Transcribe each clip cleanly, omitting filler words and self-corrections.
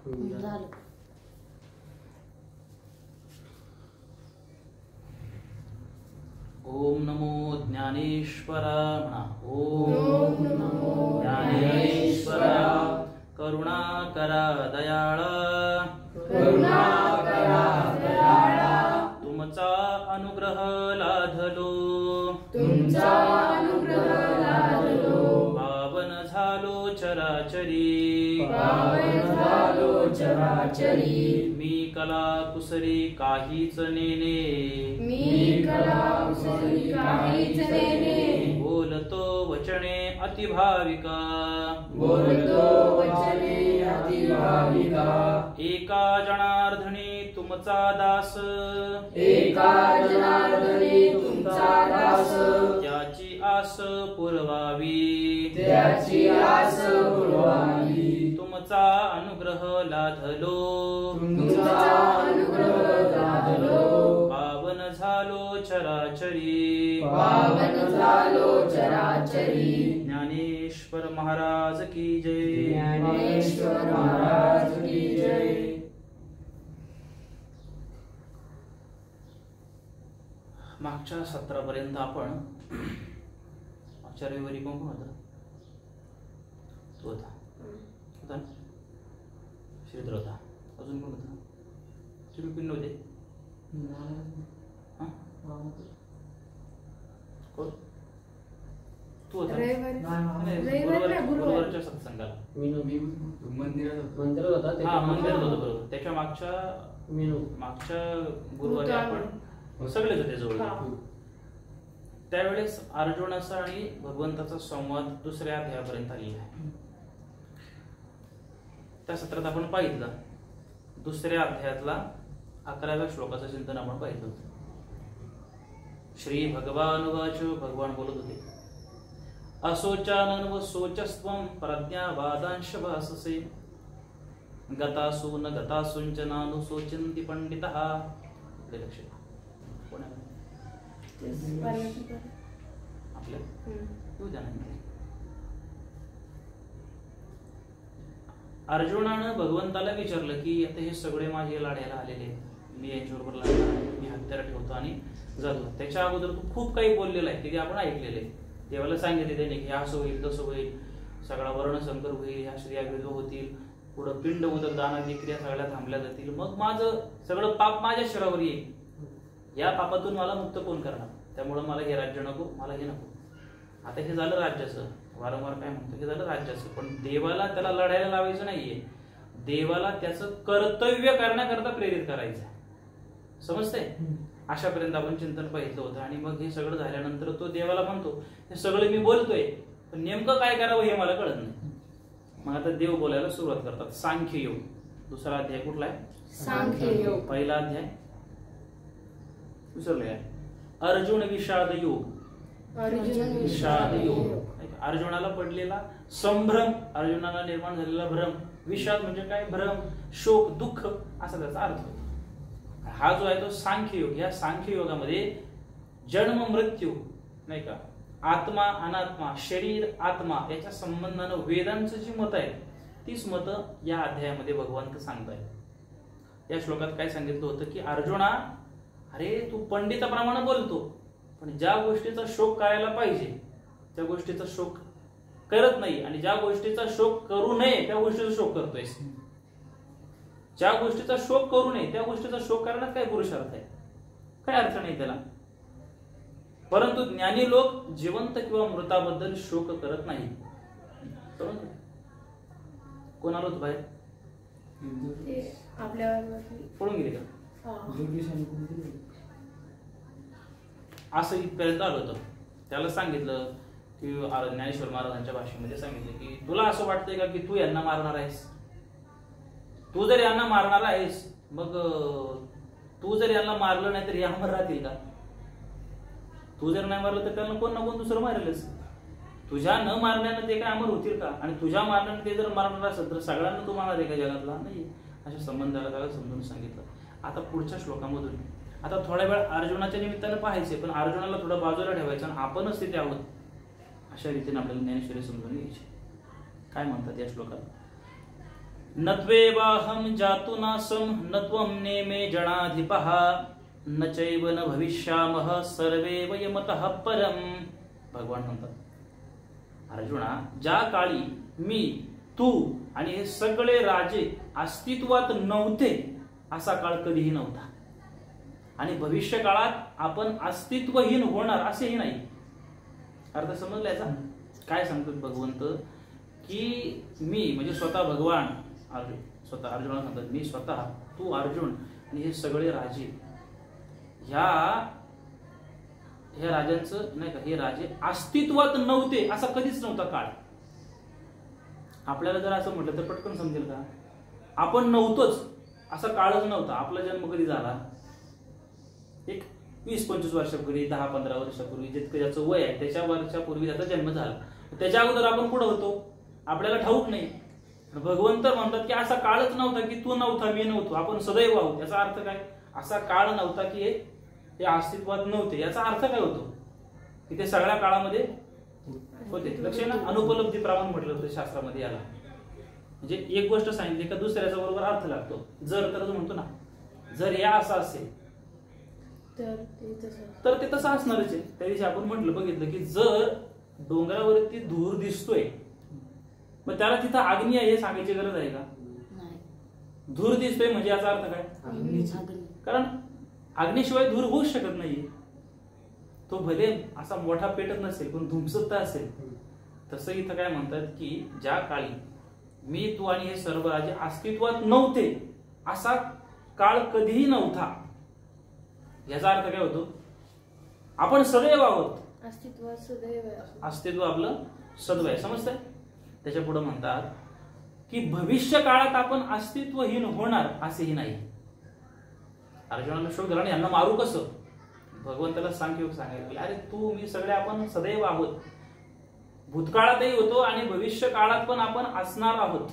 झालं. ओम नमो ज्ञानेश्वरा म्हणा. ओम नमो ज्ञानेश्वरा. करुणाकरा दयाळा. करुणाकरा दयाळा. तुमचा अनुग्रह लाधलो. तुमचा अनुग्रह लाधलो. पावन झालो चराचरी. पावन झालो चराचरी. मी कला कुसरी काहीच नेने. मी कला कुसरी काहीच नेने. बोलतो वचने अतिभाविका. बोलतो वचने अतिभाविका. एका जनार्दनी तुमचा दास. एका जनार्दनी तुमचा दास. त्याची आस पुरवावी. त्याची आस पुरवावी. तुमचा अनुग्रह लाधलो. तुमचा अनुग्रह लाधलो. पावन झालो चराचरी. पावन झालो चराचरी. ज्ञानेश्वर महाराज की जय. ज्ञानेश्वर महाराज की जय. मागच्या सत्रापर्यंत आपण मागच्या रविवारी कोण कोण होता? तो होता होता ना? श्रीधर होता. अजून कोण होता? तुम्ही पिन नव्हते? कोण? तू होता? गुरुवारच्या सत्संगाला मंदिरात होता. हा मंदिरात होतं बरोबर. त्याच्या मागच्या गुरुवारी आपण सगळेच होते जवळ. त्यावेळेस अर्जुनाचा आणि भगवंताचा संवाद दुसऱ्या अध्यायापर्यंत आलेला आहे. त्या सत्रात आपण पाहिलं दुसऱ्या अध्यायातला 11व्या श्लोकाचं चिंतन आपण पाहिलं होतं. श्री भगवान वाच. भगवान बोलत होते. असोचानन व सोचस्त्वं प्रज्ञावादांश भाससे. गतासु न गतासुंच नानुशोचन्ति पंडितः. लक्ष कोण आहे आपल्या येऊ द्या नाही. अर्जुनानं भगवंताला विचारलं की आता हे सगळे माझे लाड्याला आलेले आहेत. मी यांच्याबरोबर लागणार. मी हत्यार ठेवतो आणि जातो. त्याच्या अगोदर तू खूप काही बोललेलं आहे ते आपण ऐकलेलं आहे. देवाला सांगितले त्याने की असं होईल तसं होईल. सगळा वर्णसंकर होईल. ह्या स्त्रिया विधवा होतील. पुढं पिंड उदक दानादी क्रिया सगळ्या थांबल्या जातील. मग माझं सगळं पाप माझ्या शरीरावर येईल. या पापातून मला मुक्त कोण करणार? त्यामुळं मला हे राज्य नको. मला हे नको. आता हे झालं राज्याचं. वारंवार काय म्हणतो हे झालं राज्याचं. पण देवाला त्याला लढायला लावायचं नाहीये. देवाला त्याचं कर्तव्य करण्याकरता प्रेरित करायचं. समजतंय? अशापर्यंत आपण चिंतन पाहिलं होतं. आणि मग हे सगळं झाल्यानंतर तो देवाला म्हणतो हे सगळं मी बोलतोय पण नेमकं काय करावं हे मला कळत नाही. मग आता देव बोलायला सुरुवात करतात. सांख्य योग. दुसरा अध्याय कुठला आहे? सांख्य योग. पहिला अध्याय विसरले आहे. अर्जुन विषाद योग. अर्जुन विषाद योग. अर्जुनाला पडलेला संभ्रम. अर्जुनाला निर्माण झालेला भ्रम. विषाद म्हणजे काय? भ्रम, शोक, दुःख असा त्याचा अर्थ होतो. हा जो आहे तो सांख्य योग. या सांख्य योगामध्ये जन्म मृत्यू नाही का, आत्मा अनात्मा, शरीर आत्मा याच्या संबंधानं वेदांचं जी मत आहे तीच मतं या अध्यायामध्ये भगवंत सांगतायत. या श्लोकात काय सांगितलं होतं की अर्जुना, अरे तू पंडिताप्रमाणे बोलतो पण ज्या गोष्टीचा शोक करायला पाहिजे त्या गोष्टीचा शोक करत नाही. आणि ज्या गोष्टीचा शोक करू नये त्या गोष्टीचा शोक करतोय. ज्या गोष्टीचा शोक करू नये त्या गोष्टीचा शोक करण्यात काय पुरुषार्थ आहे? काय अर्थ नाही त्याला. परंतु ज्ञानी लोक जिवंत किंवा मृताबद्दल शोक करत नाही. कोण आलो बाहेर? पळून गेले का? असं इथपर्यंत आलं होतं. त्याला सांगितलं की ज्ञानेश्वर महाराजांच्या भाषेमध्ये सांगितलं की तुला असं वाटतंय का की तू यांना मारणार आहेस? तू जर यांना मारणार आहेस मग तू जर यांना मारलं नाही तर हे अमर राहतील का? तू जर नाही मारलं तर त्यांना कोण ना कोण दुसरं मारेलच. तुझ्या न मारण्यानं ते काय अमर होतील का? आणि तुझ्या मारण्यानं ते जर मारणार असेल तर सगळ्यांना तू मारणार आहे का जगातला? नाही. अशा संबंधाला त्याला समजून सांगितलं. आता पुढच्या श्लोकामधून आता थोड्या वेळ अर्जुनाच्या निमित्तानं पाहायचे पण अर्जुनाला थोडं बाजूला ठेवायचं आणि आपणच तिथे आहोत अशा रीतीने आपल्याला ज्ञानेश्वरी समजून घ्यायची. काय म्हणतात या श्लोकात? नत्वेवाहं जातु नासं न त्वं नेमे जनाधिपः न चैव न भविष्यामः सर्वे वयमतः परम. भगवान म्हणतात अर्जुना, ज्या काळी मी, तू आणि हे सगळे राजे अस्तित्वात नव्हते असा काळ कधीही नव्हता, आणि भविष्य काळात आपण अस्तित्वहीन होणार असेही नाही. अर्थ समजला याचा? काय सांगतात भगवंत की मी म्हणजे स्वतः भगवान स्वतः अर्जुनाला सांगतात, मी स्वतः, तू अर्जुन आणि हे सगळे राजे, ह्या राजांचं नाही का, हे राजे अस्तित्वात नव्हते असा कधीच नव्हता काळ. आपल्याला जर असं म्हटलं तर पटकन समजेल का? आपण नव्हतोच असा काळच नव्हता. आपला जन्म कधी झाला? एक 20-25 वर्षापूर्वी, 10-15 वर्षापूर्वी, जितकं ज्याचं वय आहे त्याच्या वर्षापूर्वी त्याचा जन्म झाला. त्याच्या अगोदर आपण कुठं होतो आपल्याला ठाऊक नाही. भगवंत म्हणतात की असा काळच नव्हता की तू नव्हता, मी नव्हतो, आपण सदैव आहोत. याचा अर्थ काय? असा काळ नव्हता की हे अस्तित्वात नव्हते. याचा अर्थ काय होतो की ते सगळ्या काळामध्ये होते. लक्ष ना, अनुपलब्धी प्रमाण म्हटलं होतं शास्त्रामध्ये याला. म्हणजे एक गोष्ट सांगितली का दुसऱ्याचा बरोबर अर्थ लागतो. जर तर म्हणतो ना, जर या असं असेल तर ते तसं असणारच आहे. त्या दिवशी आपण म्हटलं बघितलं की जर डोंगरावरती धूर दिसतोय मग त्याला तिथं अग्नी आहे हे सांगायची गरज आहे का? धूर दिसतोय म्हणजे याचा अर्थ काय? कारण अग्नीशिवाय धूर होऊच शकत नाहीये. तो भले असा मोठा पेटत नसेल पण धुमसत तर असेल. तसं इथं काय म्हणतात की ज्या काळी मी, तू आणि हे सर्व राजे अस्तित्वात नव्हते असा काळ कधीही नव्हता. याचा अर्थ काय होतो? आपण सदैव आहोत. अस्तित्व आपलं सदैव आहे. समजतंय? त्याच्या पुढे म्हणतात की भविष्य काळात आपण अस्तित्वहीन होणार असेही नाही. अर्जुनाला शोक झाला आणि यांना मारू कसं? भगवंताला सांगायला, अरे तू मी सगळे आपण सदैव आहोत. भूतकाळातही होतो आणि भविष्य काळात पण आपण असणार आहोत.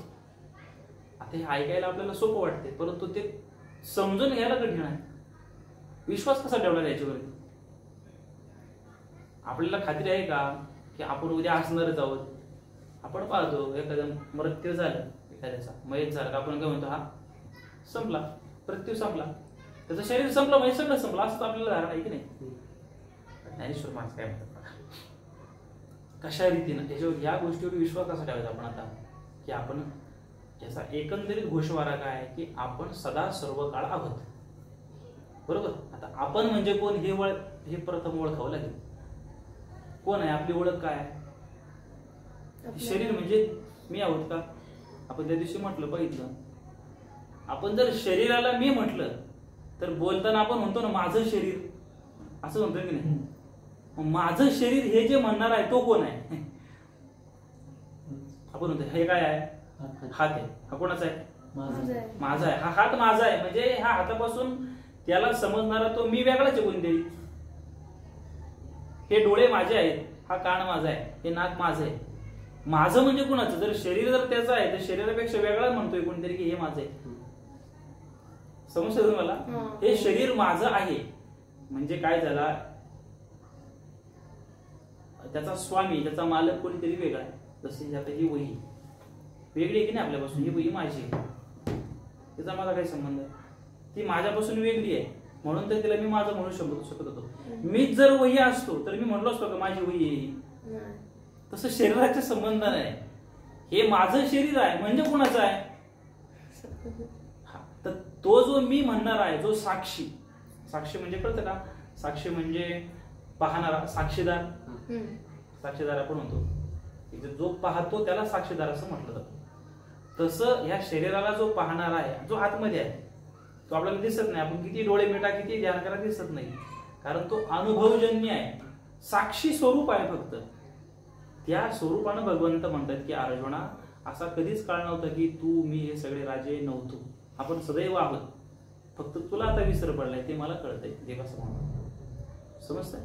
आता हे ऐकायला आपल्याला सोपं वाटते परंतु ते समजून घ्यायला कठीण आहे. विश्वास कसा ठेवणार याच्यावरती? आपल्याला खात्री आहे का की आपण उद्या असणारच आहोत? आपण पाहतो एखादं मृत्यू झालं, एखाद्याचा मयत झाला, आपण काय म्हणतो, हा संपला, मृत्यू संपला, त्याचं शरीर संपलं म्हणजे सगळं संपलं असं आपल्याला धारणा आहे की नाही? ज्ञानेश्वर महाराज काय म्हणतात, कशा रीतीनं त्याच्यावर या गोष्टीवर विश्वास कसा ठेवायचा आपण आता की आपण याचा एकंदरीत घोषवारा काय आहे की आपण सदा सर्व काळ आहोत. बरोबर? आता आपण म्हणजे कोण हे प्रथम ओळखावं लागेल. कोण आहे? आपली ओळख काय आहे? शरीर म्हणजे मी आहोत का? आपण त्या दिवशी म्हटलं बघितलं, आपण जर शरीराला मी म्हटलं तर बोलताना आपण म्हणतो ना माझं शरीर, असं म्हणतो की नाही? माझं शरीर हे जे म्हणणार आहे तो कोण आहे? आपण म्हणतो हे काय आहे? हात आहे. हा कोणाचा आहे? माझा आहे. हा हात माझा आहे म्हणजे ह्या हातापासून त्याला समजणारा तो मी वेगळाच आहे कोणतरी. हे डोळे माझे आहेत, हा कान माझा आहे, हे नाक माझं आहे. माझं म्हणजे कुणाचं? जर शरीर जर त्याचं आहे तर शरीरापेक्षा वेगळा म्हणतोय कोणतरी की हे माझं आहे. समजतं तुम्हाला? हे शरीर माझं आहे म्हणजे काय झाला, त्याचा स्वामी, त्याचा मालक कोणीतरी वेगळा आहे. जशी आता ही वही वेगळी आहे की नाही आपल्यापासून, ही वही माझी आहे, त्याचा माझा काही संबंध आहे. ती माझ्यापासून वेगळी आहे म्हणून तर तिला मी माझं म्हणू शकत होतो. मीच जर वही असतो तर मी म्हणलो असतो का माझी वही आहे? तसं शरीराचा संबंध नाही. हे माझं शरीर आहे म्हणजे कुणाचं आहे? तर तो जो मी म्हणणार आहे, जो साक्षी, साक्षी म्हणजे कळतं का? साक्षी म्हणजे पाहणारा, साक्षीदार. साक्षीदार आपण म्हणतो, जो पाहतो त्याला साक्षीदार असं म्हटलं जातं. तसं ह्या शरीराला जो पाहणारा आहे, जो आतमध्ये आहे, तो आपल्याला दिसत नाही. आपण किती डोळे मिटा, किती ध्यान करा, दिसत नाही कारण तो अनुभवजन्य आहे, साक्षी स्वरूप आहे फक्त. त्या स्वरूपानं भगवंत म्हणतात की अर्जुना, असा कधीच काळ नव्हता की तू मी हे सगळे राजे नव्हतो. आपण सदैव आहोत, फक्त तुला आता विसर पडलाय ते मला कळतंय. देवाचं म्हणणं समजतंय?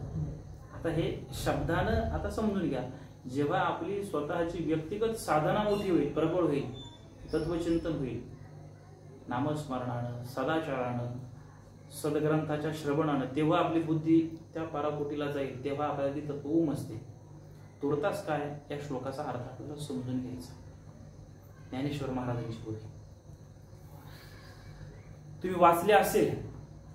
आता हे शब्दानं आता समजून घ्या. जेव्हा आपली स्वतःची व्यक्तिगत साधना मोठी होईल, प्रबळ होईल, तत्वचिंतन होईल, नामस्मरणानं, सदाचारानं, सदग्रंथाच्या श्रवणानं, तेव्हा आपली बुद्धी त्या पराकोटीला जाईल. तेव्हा आपल्याला तिथं तत्व उमजते. तुरताच काय या श्लोकाचा अर्थ आपल्याला समजून घ्यायचा. ज्ञानेश्वर महाराजांची बोली. तुम्ही वाचले असेल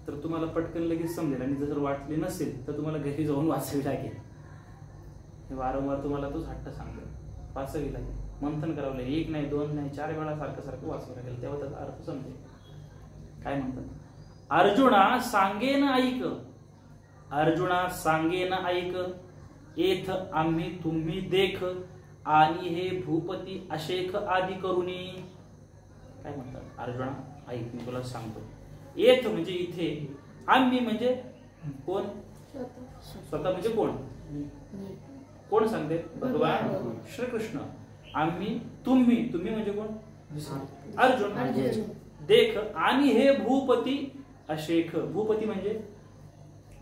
तर तुम्हाला पटकन लगेच समजेल, आणि जर वाचले नसेल तर तुम्हाला घरी जाऊन वाचावी लागेल. हे वारंवार तुम्हाला तोच हट्ट सांगतो, वाचावी लागेल, मंथन करावं लागेल, 1 नाही 2 नाही 4 वेळा सारखं वाचावं लागेल, तेव्हा त्याचा अर्थ समजेल. काय म्हणतात? अर्जुना सांगेन ऐक, अर्जुना सांगेन ऐक, येथ आम्ही तुम्ही देख, आणि हे भूपती अशेख आदी करुणी. काय म्हणतात? अर्जुना ऐक, मी तुला सांगतो. येथ म्हणजे इथे, आम्ही म्हणजे कोण? स्वतः म्हणजे कोण? कोण सांगते? भगवान श्रीकृष्ण. आम्ही तुम्ही, तुम्ही म्हणजे कोण? अर्जुन. देख, आणि हे भूपती अशेख. भूपती म्हणजे,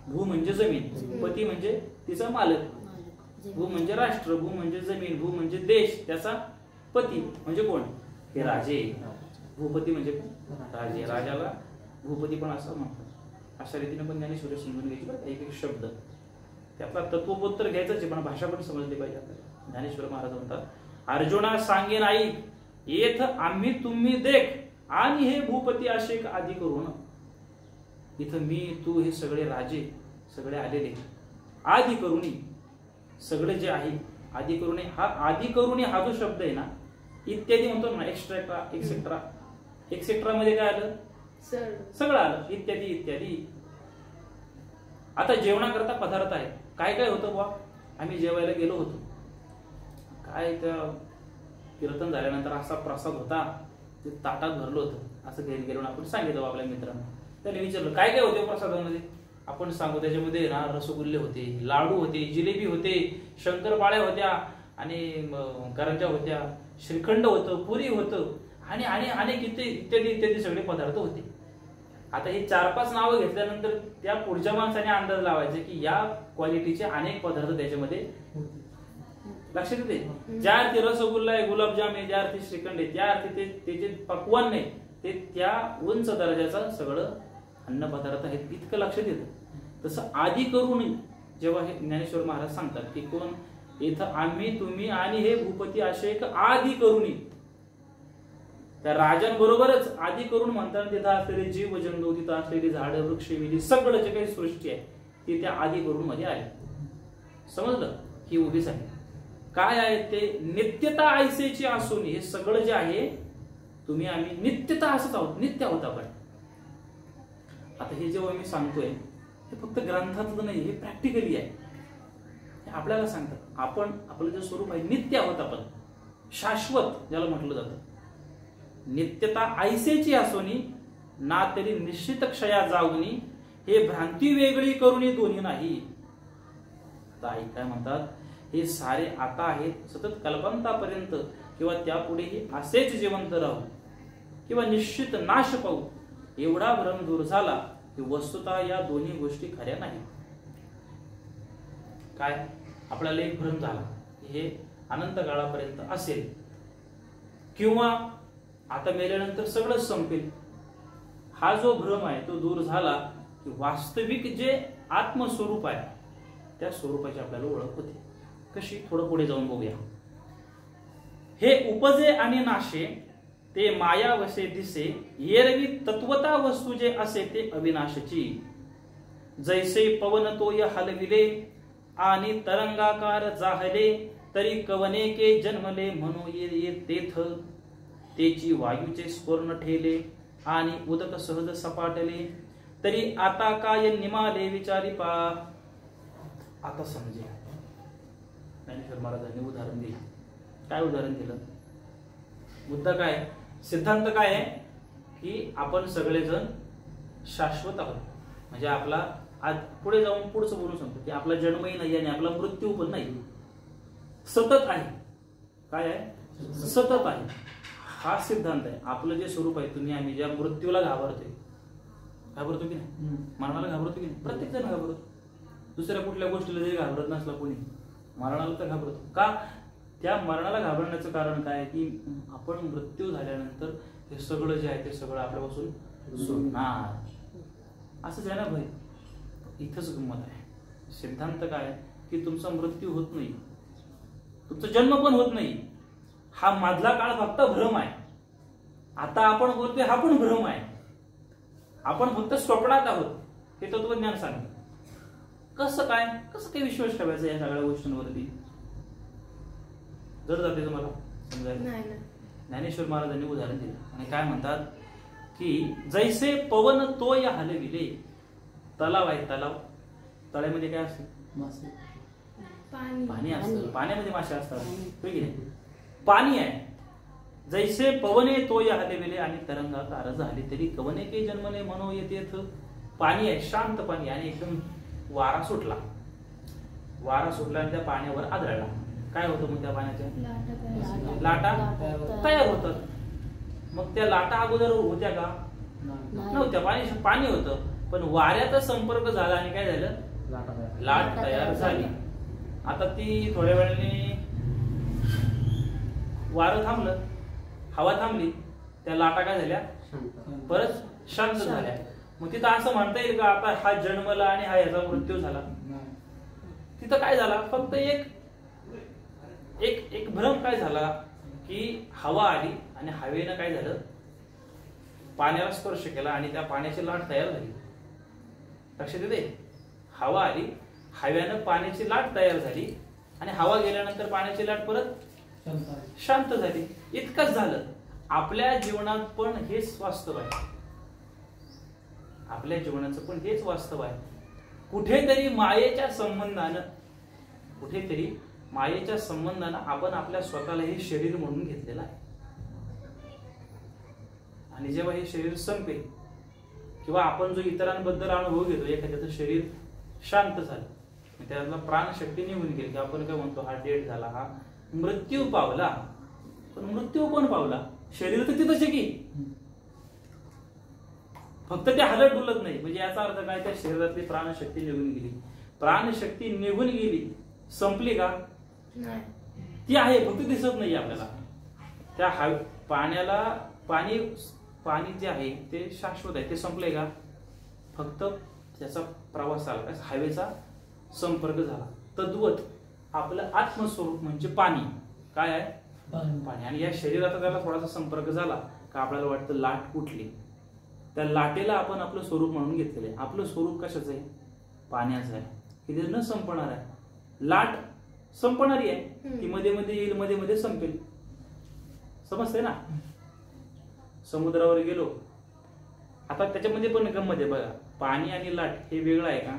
भू म्हणजे जमीन, पती म्हणजे तिचा मालक, भू म्हणजे राष्ट्र, भू म्हणजे जमीन, भू म्हणजे देश, त्याचा पती म्हणजे कोण? हे राजे. भूपती म्हणजे राजे, राजाला भूपती पण असं म्हणतात. अशा रीतीने पण ज्ञानेश्वरी समजून घ्यायची, एक एक शब्द त्यातला तत्वबोध तर घ्यायचं आहे, पण भाषा पण समजली पाहिजे आपल्याला. ज्ञानेश्वर महाराज म्हणतात, अर्जुना सांगेन ऐक, येथ आम्ही तुम्ही देख, आणि हे भूपती अशेक आदी करून. इथं मी तू हे सगळे राजे सगळे आलेले, आदी करुणी सगळे जे आहे, आदी करुणी. हा आदी करुणी हा जो शब्द आहे ना, इत्यादी म्हणतो ना, एक्स्ट्रा एक्सेट्रा, एक्सेट्रा मध्ये काय आलं? सगळं आलं, इत्यादी इत्यादी. आता जेवणाकरता पदार्थ आहे, काय काय होतं बुवा? आम्ही जेवायला गेलो होतो, काय त्या कीर्तन झाल्यानंतर असा प्रसाद होता, ते ताटात भरलं होतं, असं घरी गेलो आपण सांगितलं आपल्या मित्रांना. त्याने विचारलं काय काय होते प्रसादामध्ये? आपण सांगू त्याच्यामध्ये ना रसगुल्ले होते, लाडू होते, जिलेबी होते, शंकरपाळ्या होत्या, आणि करंज्या होत्या, श्रीखंड होतं, पुरी होतं, आणि अनेक इत्यादी इत्यादी सगळे पदार्थ होते. आता हे 4-5 नावं घेतल्यानंतर त्या पुढच्या माणसाने अंदाज लावायचा की या क्वालिटीचे अनेक पदार्थ त्याच्यामध्ये लक्षात येते. ज्या अर्थी रसगुल्ला आहे, गुलाबजाम आहे, ज्या अर्थी श्रीखंड आहे, त्या अर्थी त्याचे पक्वान नाही, ते त्या उंच दर्जाचा सगळं अन्न पदार्थ आहेत, इतकं लक्षात येतं. तसं आदी करून जेव्हा हे ज्ञानेश्वर महाराज सांगतात की कोण? इथं आम्ही तुम्ही आणि हे भूपती अशेक आदी करुणी. त्या राजांबरोबरच आदी करून म्हणतात, तिथं असलेले जीव जंतू, तिथं असलेली झाडं, वृक्ष, विधी, सगळं जे काही सृष्टी आहे ती त्या आदी करून मध्ये आली. समजलं? ही उभीच आहे. काय आहे ते? नित्यता ऐसेची असून. हे सगळं जे आहे तुम्ही आम्ही नित्यता असंच आहोत, नित्य आहोत आपण. आता हे जेव्हा मी सांगतोय हे फक्त ग्रंथातलं नाही, हे प्रॅक्टिकली आहे. हे आपल्याला सांगतात आपण आपलं जे स्वरूप आहे नित्य आहोत आपण, शाश्वत ज्याला म्हटलं जातं. नित्यता ऐसेची असोनी ना तरी निश्चित क्षया जाऊनी, हे भ्रांती वेगळी करुणी दोन्ही नाही. काय म्हणतात? हे सारे आता आहेत, सतत कल्पांतापर्यंत किंवा त्यापुढेही असेच जिवंत राहू किंवा निश्चित नाश पाहू, एवढा भ्रम दूर झाला की वस्तुतः या दोन्ही गोष्टी खऱ्या नाही. काय? आपल्याला एक भ्रम झाला हे अनंत काळापर्यंत असेल किंवा आता मेल्यानंतर सगळंच संपेल, हा जो भ्रम आहे तो दूर झाला की वास्तविक जे आत्मस्वरूप आहे त्या स्वरूपाची आपल्याला ओळख होते. कशी? थोडं पुढे जाऊन बघूया. हे उपजे आणि नाशे ते माया वसे दिसे, एरवी तत्वता वस्तू जे असे ते अविनाशची. जैसे पवन तोय हलविले आणि तरंगाकार जाहले, तरी कवने के जन्मले म्हणू ये तेथ. तेची वायूचे स्फुरण ठेले आणि उदक सहज सपाटले, तरी आता काय निमाले विचारी पा. आता समजे ज्ञानेश्वर महाराजांनी उदाहरण दिलं. काय उदाहरण दिलं? मुद्दा काय? सिद्धांत काय आहे की आपण सगळेजण शाश्वत आहोत. म्हणजे आपला आज पुढे जाऊन पुढचं बोलू सांगतो की आपला जन्मही नाही आणि आपला मृत्यू पण नाही, सतत आहे. काय आहे? सतत आहे. हा सिद्धांत आहे. आपलं जे स्वरूप आहे तुम्ही आम्ही ज्या मृत्यूला घाबरतो की नाही, मरणाला घाबरतो की नाही? प्रत्येक जण घाबरतो. दुसऱ्या कुठल्या गोष्टीला जरी घाबरत नसला कोणी, मरणाला तर घाबरतो. का? त्या मरणाला घाबरण्याचं कारण काय की आपण मृत्यू झाल्यानंतर हे सगळं जे आहे ते सगळं आपल्यापासून सुटणार, असंच आहे ना भाई. इथंच गंमत आहे. सिद्धांत काय की तुमचा मृत्यू होत नाही, तुमचा जन्म पण होत नाही. हा मधला काळ फक्त भ्रम आहे. आता आपण बोलतोय हा पण भ्रम आहे. आपण फक्त स्वप्नात आहोत हे तत्वज्ञान सांगतं. कसं काय विश्वास ठेवायचा या सगळ्या गोष्टींवरती? जर जाते तुम्हाला समजायला. ज्ञानेश्वर महाराजांनी उदाहरण दिलं आणि काय म्हणतात की जैसे पवन तोय हलविले. तलाव आहे, तळ्यामध्ये काय असतं? पाणी असतं. पाण्यामध्ये मासे असतात. पाणी आहे. जैसे पवने तोय हलविले आणि तरंगाकार झाले तरी कवने के जन्मने मनो येतेथ. पाणी आहे, शांत पाणी आणि एकदम वारा सुटला आणि त्या पाण्यावर आदळला. काय होतं मग त्या पाण्याच्या? लाटा तयार होतात. मग त्या लाटा अगोदर होत्या का? नव्हत्या. पाणी होतं, पण वाऱ्याचा संपर्क झाला आणि काय झालं? लाट तयार झाली. आता ती थोड्या वेळाने वारं थांबलं, हवा थांबली, त्या लाटा काय झाल्या? परत शांत झाल्या. मग तिथं असं म्हणता येईल का आता हा जन्मला आणि हा याचा मृत्यू झाला? तिथं काय झाला? फक्त एक भ्रम काय झाला की हवा आली आणि हवेनं काय झालं? पाण्याला स्पर्श केला आणि त्या पाण्याची लाट तयार झाली. लक्षात येते? हवा आली, हव्यानं पाण्याची लाट तयार झाली आणि हवा गेल्यानंतर पाण्याची लाट परत शांत झाली. इतकंच झालं. आपल्या जीवनात पण हेच वास्तव आहे. आपल्या जीवनाचं पण हेच वास्तव आहे. कुठेतरी मायेच्या संबंधानं आपण आपल्या स्वतःला हे शरीर म्हणून घेतलेलं आहे. आणि जेव्हा हे शरीर संपेल किंवा आपण जो इतरांबद्दल अनुभव घेतो, एखाद्याचं शरीर शांत झालं, त्यातला प्राणशक्ती निघून गेली की आपण काय म्हणतो? हा डेड झाला, हा मृत्यू पावला. पण मृत्यू कोण पावला? शरीर तर तिथंच आहे की, फक्त ते हलत डुलत नाही. म्हणजे याचा अर्थ काय? त्या शरीरातली प्राणशक्ती निघून गेली. प्राणशक्ती निघून गेली, संपली का? ती आहे, फक्त दिसत नाही आपल्याला. त्या पाणी जे आहे ते शाश्वत आहे. ते संपलंय का? फक्त त्याचा प्रवास आला, हवेचा संपर्क झाला. तद्वत आपलं आत्मस्वरूप म्हणजे पाणी. काय आहे? पाणी. आणि या शरीराचा त्याला थोडासा संपर्क झाला का आपल्याला वाटतं लाट कुठली. त्या लाटेला आपण आपलं स्वरूप म्हणून घेतलेलं आहे. आपलं स्वरूप कशाचं आहे? पाण्याचं आहे. हे न संपणार आहे. लाट संपणारी आहे, ती मध्ये मध्ये येईल, मध्ये मध्ये संपेल. समजते ना? समुद्रावर गेलो, आता त्याच्यामध्ये पण गंमत आहे बघा. पाणी आणि लाट हे वेगळं आहे का?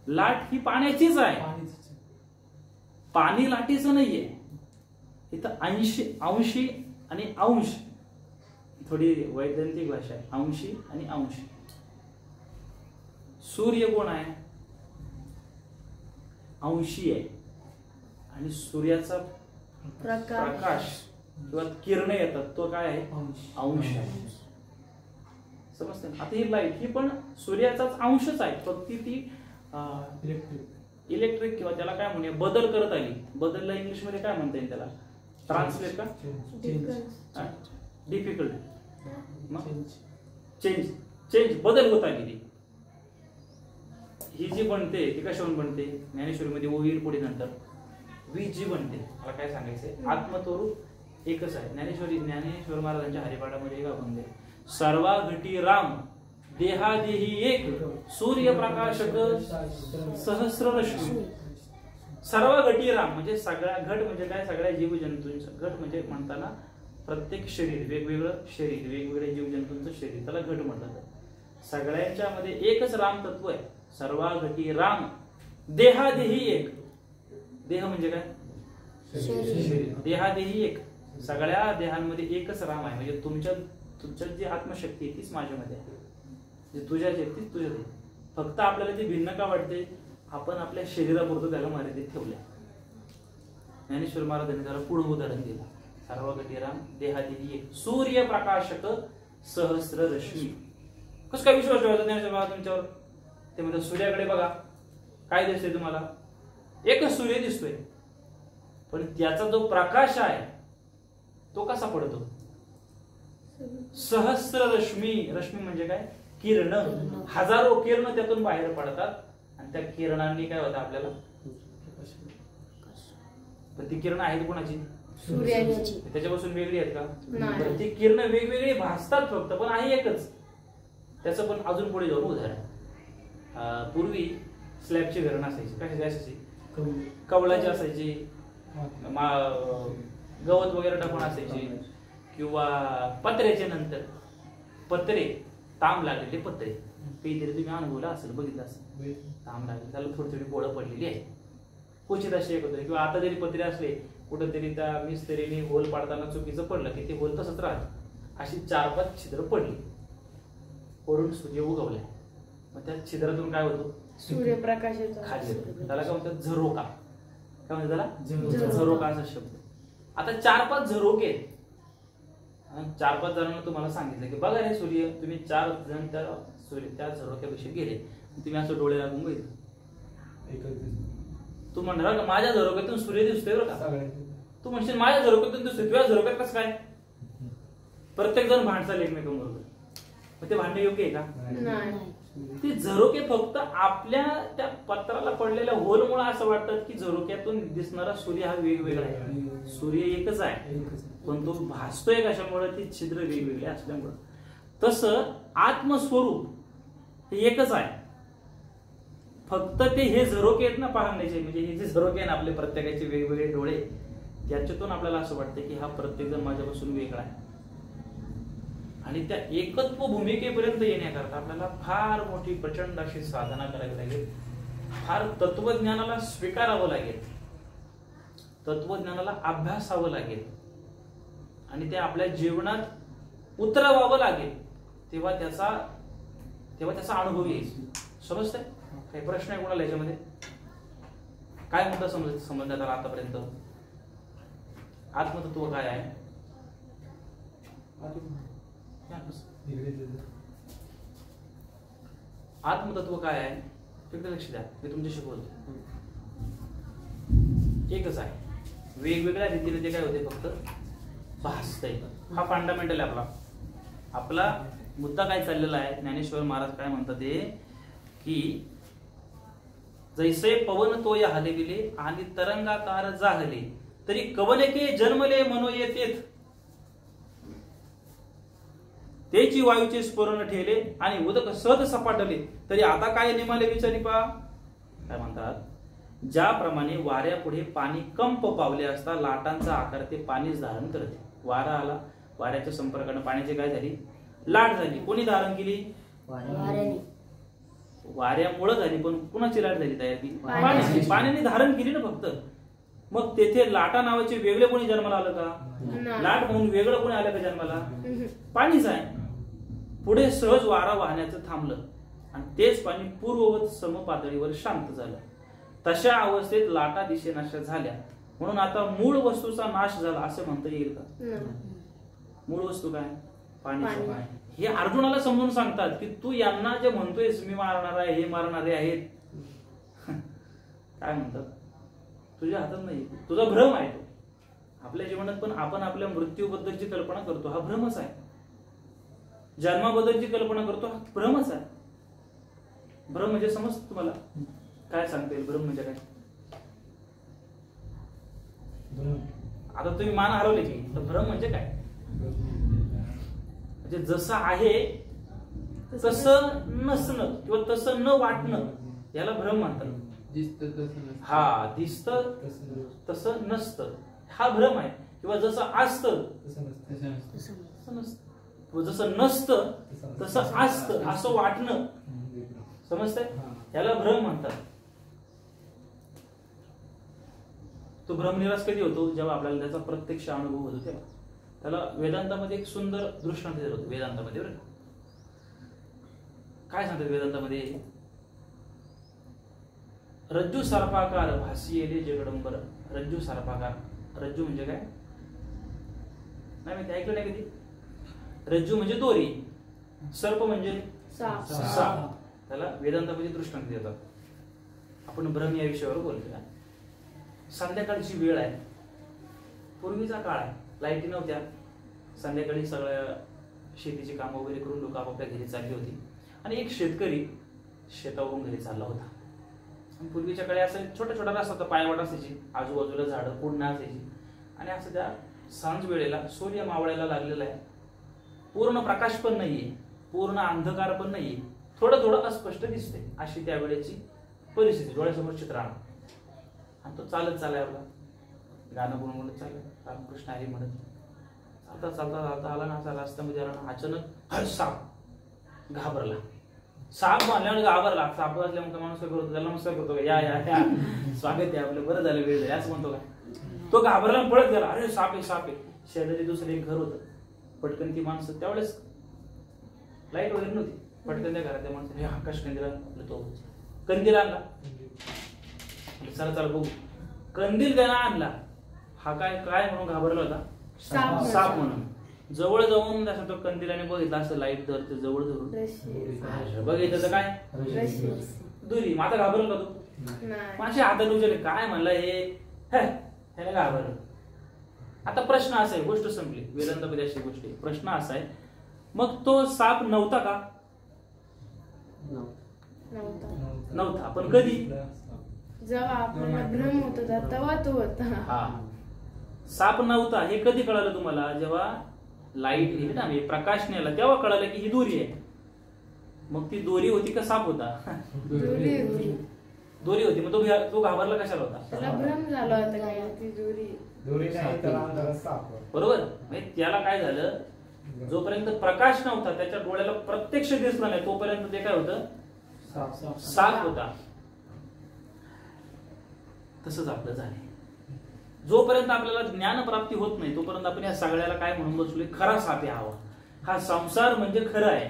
लाट ही पाण्याचीच आहे, पाणी लाटीचं नाहीये. इथं अंशी आणि अंश, थोडी वैज्ञानिक भाषा आहे. अंशी आणि अंश. सूर्य कोण आहे? अंशी आहे. आणि सूर्याचा प्रकाश किंवा किरण येतात तो काय आहे? अंश आहे. समजते? आता ही लाईट ही पण सूर्याचाच अंशच आहे, फक्त ती इलेक्ट्रिक किंवा त्याला काय म्हणूया बदल करत आली. बदलला इंग्लिश मध्ये काय म्हणता येईल त्याला? ट्रान्सलेट का? डिफिकल्ट. चेंज बदल होत आली. ती ही जी बनते ती कशावरून बनते? ज्ञानेश्वरीमध्ये ओवीर पुढे नंतर वीज जी बनते. मला काय सांगायचंय? आत्मस्वरूप एकच आहे. ज्ञानेश्वर महाराजांच्या हरिपाठामध्ये एक आपण दे सर्वा घटी राम देहादेही एक सूर्यप्रकाशक सहस्र रश्मी. सर्व घटी राम म्हणजे सगळ्या घट म्हणजे काय? सगळ्या जीवजंतूंचं घट म्हणजे म्हणताना प्रत्येक शरीर वेगवेगळं शरीर, वेगवेगळ्या जीवजंतूंचं शरीर, त्याला घट म्हणतात. सगळ्यांच्या मध्ये एकच राम तत्व आहे. सर्वा घटी राम देहादेही एक. देह म्हणजे काय? शरीर. देहादेही एक. सगळ्या देहांमध्ये एकच राम आहे. म्हणजे तुमच्यात जी आत्मशक्ती आहे तीच माझ्यामध्ये आहे, जे तुझ्यात आहे तीच तुझ्यात आहे. फक्त आपल्याला ती भिन्न का वाटते? आपण आपल्या शरीरापुरतं त्याला मर्यादित ठेवलंय. ज्ञानेश्वर महाराजांनी त्याला पुढे उदाहरण दिलं. सर्व घटी राम देहादेही एक सूर्यप्रकाशक सहस्र रश्मी. कसं काय विश्वास ठेवायचा ज्ञानेश्वर महाराज तुमच्यावर? ते म्हणतात सूर्याकडे बघा, काय दिसतंय तुम्हाला? एकच सूर्य दिसतोय, पण त्याचा जो प्रकाश आहे तो कसा पडतो? सहस्र रश्मी. रश्मी म्हणजे काय? किरण. हजारो किरण त्यातून बाहेर पडतात आणि त्या किरणांनी काय होतं आपल्याला? पण ती किरण आहेत कोणाची? सूर्याची. त्याच्यापासून वेगळी आहेत का? ती किरण वेगवेगळी भासतात फक्त, पण आहे एकच. त्याचं पण अजून पुढे जाऊन उदाहरण. पूर्वी स्लॅबची घरं नसायची, कशाची असायची, कवळाची असायची, गवत वगैरे टाकून असायची, किंवा पत्र्याच्या नंतर पत्रे, तांब लागलेले पत्रे, काहीतरी तुम्ही अनुभवला असेल, बघितलं असेल, तांब लागले त्याला थोडी थोडी बोळं पडलेली आहे, क्वचित अशी एक होते. किंवा आता जरी पत्रे असले कुठंतरी त्या मिस्त्रीने होल पाडताना चुकीचं पडलं की ते होल तसंच राहत, अशी 4-5 छिद्र पडली, वरून सूर्य उगवलाय, मग त्या छिद्रातून काय होतं, सूर्यप्रकाशाचा खाली येतो, त्याला काय म्हणतात, झरोका. काय म्हणतात त्याला, झरोका असा शब्द. आता 4-5 झरोके आहेत, 4-5 जणांना तुम्हाला सांगितलं की बघा रे सूर्य, तुम्ही 4 जण त्या झरोक्यापेक्षा गेले, तुम्ही असं डोळे लागून बघितलं, तू म्हणणार का माझ्या झरोक्यातून सूर्य दिसतोय बरं का, तू म्हणशील माझ्या झरोक्यातून दिसतोय, तुझ्या झरोक्यात कसं काय, प्रत्येक जण भांडचाल एकमेकांबरोबर, मग ते भांडणे योग्य आहे का, नाही. ते झरोके फक्त आपल्या त्या पत्राला पडलेल्या होलमुळे असं वाटतं की झरोक्यातून दिसणारा सूर्य हा वेगवेगळा आहे, सूर्य एकच आहे, पण तो भासतोय कशामुळे, ती छिद्र वेगवेगळे असल्यामुळं. तसं आत्मस्वरूप हे एकच आहे, फक्त ते हे झरोके आहेत ना पाहण्याचे, म्हणजे हे जे झरोके आहेत आपले प्रत्येकाचे वेगवेगळे डोळे, त्याच्यातून आपल्याला असं वाटतं की हा प्रत्येक जण माझ्यापासून वेगळा आहे. आणि त्या एकत्व भूमिकेपर्यंत येण्याकरता आपल्याला फार मोठी प्रचंड अशी साधना करावी लागेल, फार तत्वज्ञानाला स्वीकारावं लागेल, तत्वज्ञानाला अभ्यासावं लागेल, आणि ते आपल्या जीवनात उतरवावं लागेल, तेव्हा त्याचा अनुभव येईल. समजतंय? काही प्रश्न आहे कोणाला याच्यामध्ये? काय मुद्दा समजण्यात आला आतापर्यंत? आत्मतत्व काय आहे? आत्मतत्व काय आहे एकदा लक्ष द्या, मी तुमच्याशी बोलतो. एकच आहे, वेगवेगळ्या रीतीने ते काय होते, फक्त भासतंय. हा फंडामेंटल आहे आपला मुद्दा काय चाललेला आहे. ज्ञानेश्वर महाराज काय म्हणतात ते की जैसे पवन तोय हलविले आणि तरंगाकार जाहले, तरी कवलके जन्मले मनो येतेत, तेची वायूचे स्फुरण ठेले आणि उदक सहज सपाटले, तरी आता काय निमाले विचारी पा. काय म्हणतात, ज्याप्रमाणे वाऱ्यापुढे पाणी कंप पावले असता लाटांचा आकार ते पाणीच धारण करते. वारा आला, वाऱ्याच्या संपर्काने पाण्याची काय झाली, लाट झाली. कोणी धारण केली, वाऱ्यामुळे झाली, पण कुणाची लाट झाली तयार केली, पाण्याने धारण केली ना फक्त. मग तेथे लाटा नावाचे वेगळे कोणी जन्माला आलं का, लाट म्हणून वेगळं कोणी आलं का जन्माला, पाणीच आहे. पुढे सहज वारा वाहण्याचं थांबलं आणि तेच पाणी पूर्ववत समपातळीवर शांत झालं. तशा अवस्थेत लाटा दिशेनाशा झाल्या, म्हणून आता मूळ वस्तूचा नाश झाला असं म्हणता येईल का? मूळ वस्तू काय, पाणी. हे अर्जुनाला समजून सांगतात की तू यांना जे म्हणतोयस मी मारणार आहे, हे मारणारे आहेत, काय म्हणतात, तुझ्या हातात नाही, तुझा भ्रम आहे. तो आपल्या जीवनात पण आपण आपल्या मृत्यूबद्दलची कल्पना करतो, हा भ्रमच आहे. जन्माबद्दलची कल्पना करतो, हा भ्रमच आहे. भ्रम म्हणजे समजतं तुम्हाला? काय सांगता येईल भ्रम म्हणजे काय? आता तुम्ही मान हरवले की, तर भ्रम म्हणजे काय? म्हणजे जसं आहे तसं नसणं किंवा तसं न वाटणं, याला भ्रम म्हणतात. हा, दिसतं तसं नसतं, हा भ्रम आहे. किंवा जसं असतं तसं नसतं, जसं नसतं तसं असतं असं वाटणं, समजतंय? याला भ्रम म्हणतात. तो भ्रमनिराश कधी होतो, जेव्हा आपल्याला त्याचा प्रत्यक्ष अनुभव होतो तेव्हा. त्याला वेदांतामध्ये एक सुंदर दृष्टांत दिलं होतं. वेदांतामध्ये बरं काय सांगतात वेदांतामध्ये, रज्जू सर्पाकार भासियेले जगडंबर. रज्जू सर्पाकार, रज्जू म्हणजे काय नाही माहिती, ऐकलं नाही कधी? रज्जू म्हणजे दोरी, सर्प म्हणजे साप. त्याला वेदांतामध्ये दृष्टांत देतात. आपण भ्रम या विषयावर बोलतोय. संध्याकाळची वेळ आहे, पूर्वीचा काळ आहे, लाईटी नव्हत्या, संध्याकाळी सगळ्या शेतीची कामं वगैरे करून लोक आपापल्या घरी चालली होती. आणि एक शेतकरी शेतावरून घरी चालला होता. पूर्वीच्या काळी असं छोटा छोटा रस्ता होता, पायवाट असायची, आजूबाजूला झाडं पूर्ण असायची. आणि असं त्या सांज वेळेला सूर्य मावळायला लागलेला आहे, पूर्ण प्रकाश पण नाहीये, पूर्ण अंधकार पण नाहीये, थोडं थोडं अस्पष्ट दिसते, अशी त्यावेळेची परिस्थिती डोळ्यासमोर चित्र आणा. आणि तो चालत चालाय आपला, गाणं गुणगुणत चाललं, रामकृष्ण हरी म्हणत चालता चालता चालता आला ना, असा रस्त्यामध्ये आला ना, अचानक हर साप, घाबरला. साप मानल्यावर घाबरला. साप वाजल्यामुळे माणूस काय करतो, त्याला नमस्कार करतो, या या या स्वागत आहे आपलं, बरं झालं वेळ झाली असं म्हणतो का. तो घाबरला पळत गेला, अरे साप आहे साप आहे. शेजारी दुसरं एक घर होतं, पटकन ती माणसं, त्यावेळेस लाईट वगैरे नव्हती, पटकन त्या घरातल्या माणसं हे आकाश कंदील आणला, तो कंदील आणला, चला चला बघू. कंदील त्यानं आणला. हा काय काय म्हणून घाबरला होता, साप म्हणून. जवळ जाऊन असं तो कंदिलाने बघितला, असं लाईट धरते जवळ धरून बघितलं तर काय दुरी. माझा घाबरल का तू, माझ्या हातात उचलले, काय म्हणलं हे घाबरलं. आता प्रश्न असा आहे, गोष्ट संपली, वेदांतामध्ये अशी गोष्ट आहे. प्रश्न असा आहे, मग तो साप नव्हता का, नव्हता, पण कधी, जेव्हा आपल्याला भ्रम होत होता तेव्हा तो होता. हा, साप नव्हता हे कधी कळालं तुम्हाला, जेव्हा लाईट येईल ना, प्रकाश नेला तेव्हा कळालं की ही दोरी आहे. मग ती दोरी होती का साप होता, दोरी होती. मग तो घाबरला कशाला होता, त्याला भ्रम झाला होता काय, ती दोरी बरोबर. त्याला काय झालं, जोपर्यंत प्रकाश नव्हता, त्याच्या डोळ्याला प्रत्यक्ष दिसला नाही, तोपर्यंत ते काय होतं, साप होता. तसंच आपलं झालं. जोपर्यंत आपल्याला ज्ञान प्राप्ती होत नाही तोपर्यंत आपण या सगळ्याला काय म्हणून बसलोय, खरा साप हवा. हा संसार म्हणजे खरं आहे,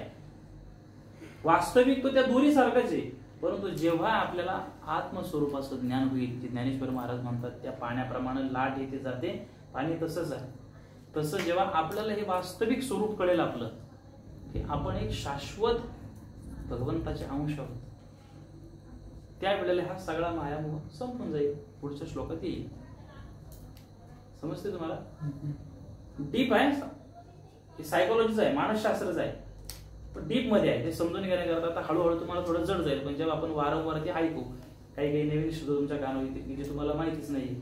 वास्तविक तो त्या दोरीसारखाच आहे. परंतु जेव्हा आपल्याला आत्मस्वरूपाचं ज्ञान होईल, ते ज्ञानेश्वर महाराज म्हणतात, त्या पाण्याप्रमाणे लाट येते जाते, पाणी तसंच आहे. तसं जेव्हा आपल्याला हे वास्तविक स्वरूप कळेल आपलं, की आपण एक शाश्वत भगवंताचे अंश आहोत, त्यावेळेला हा सगळा मायामोह संपून जाईल. पुढच्या श्लोकात येईल. समजते तुम्हाला, डीप आहे, सायकोलॉजीच आहे, मानसशास्त्रच आहे, पण डीप मध्ये आहे. ते समजून घेण्याकरता आता हळूहळू तुम्हाला थोडं जड जाईल, पण जेव्हा आपण वारंवार ते ऐकू, काही काही नवीन शब्द तुमच्या कानावर येते जे तुम्हाला माहितीच नाही.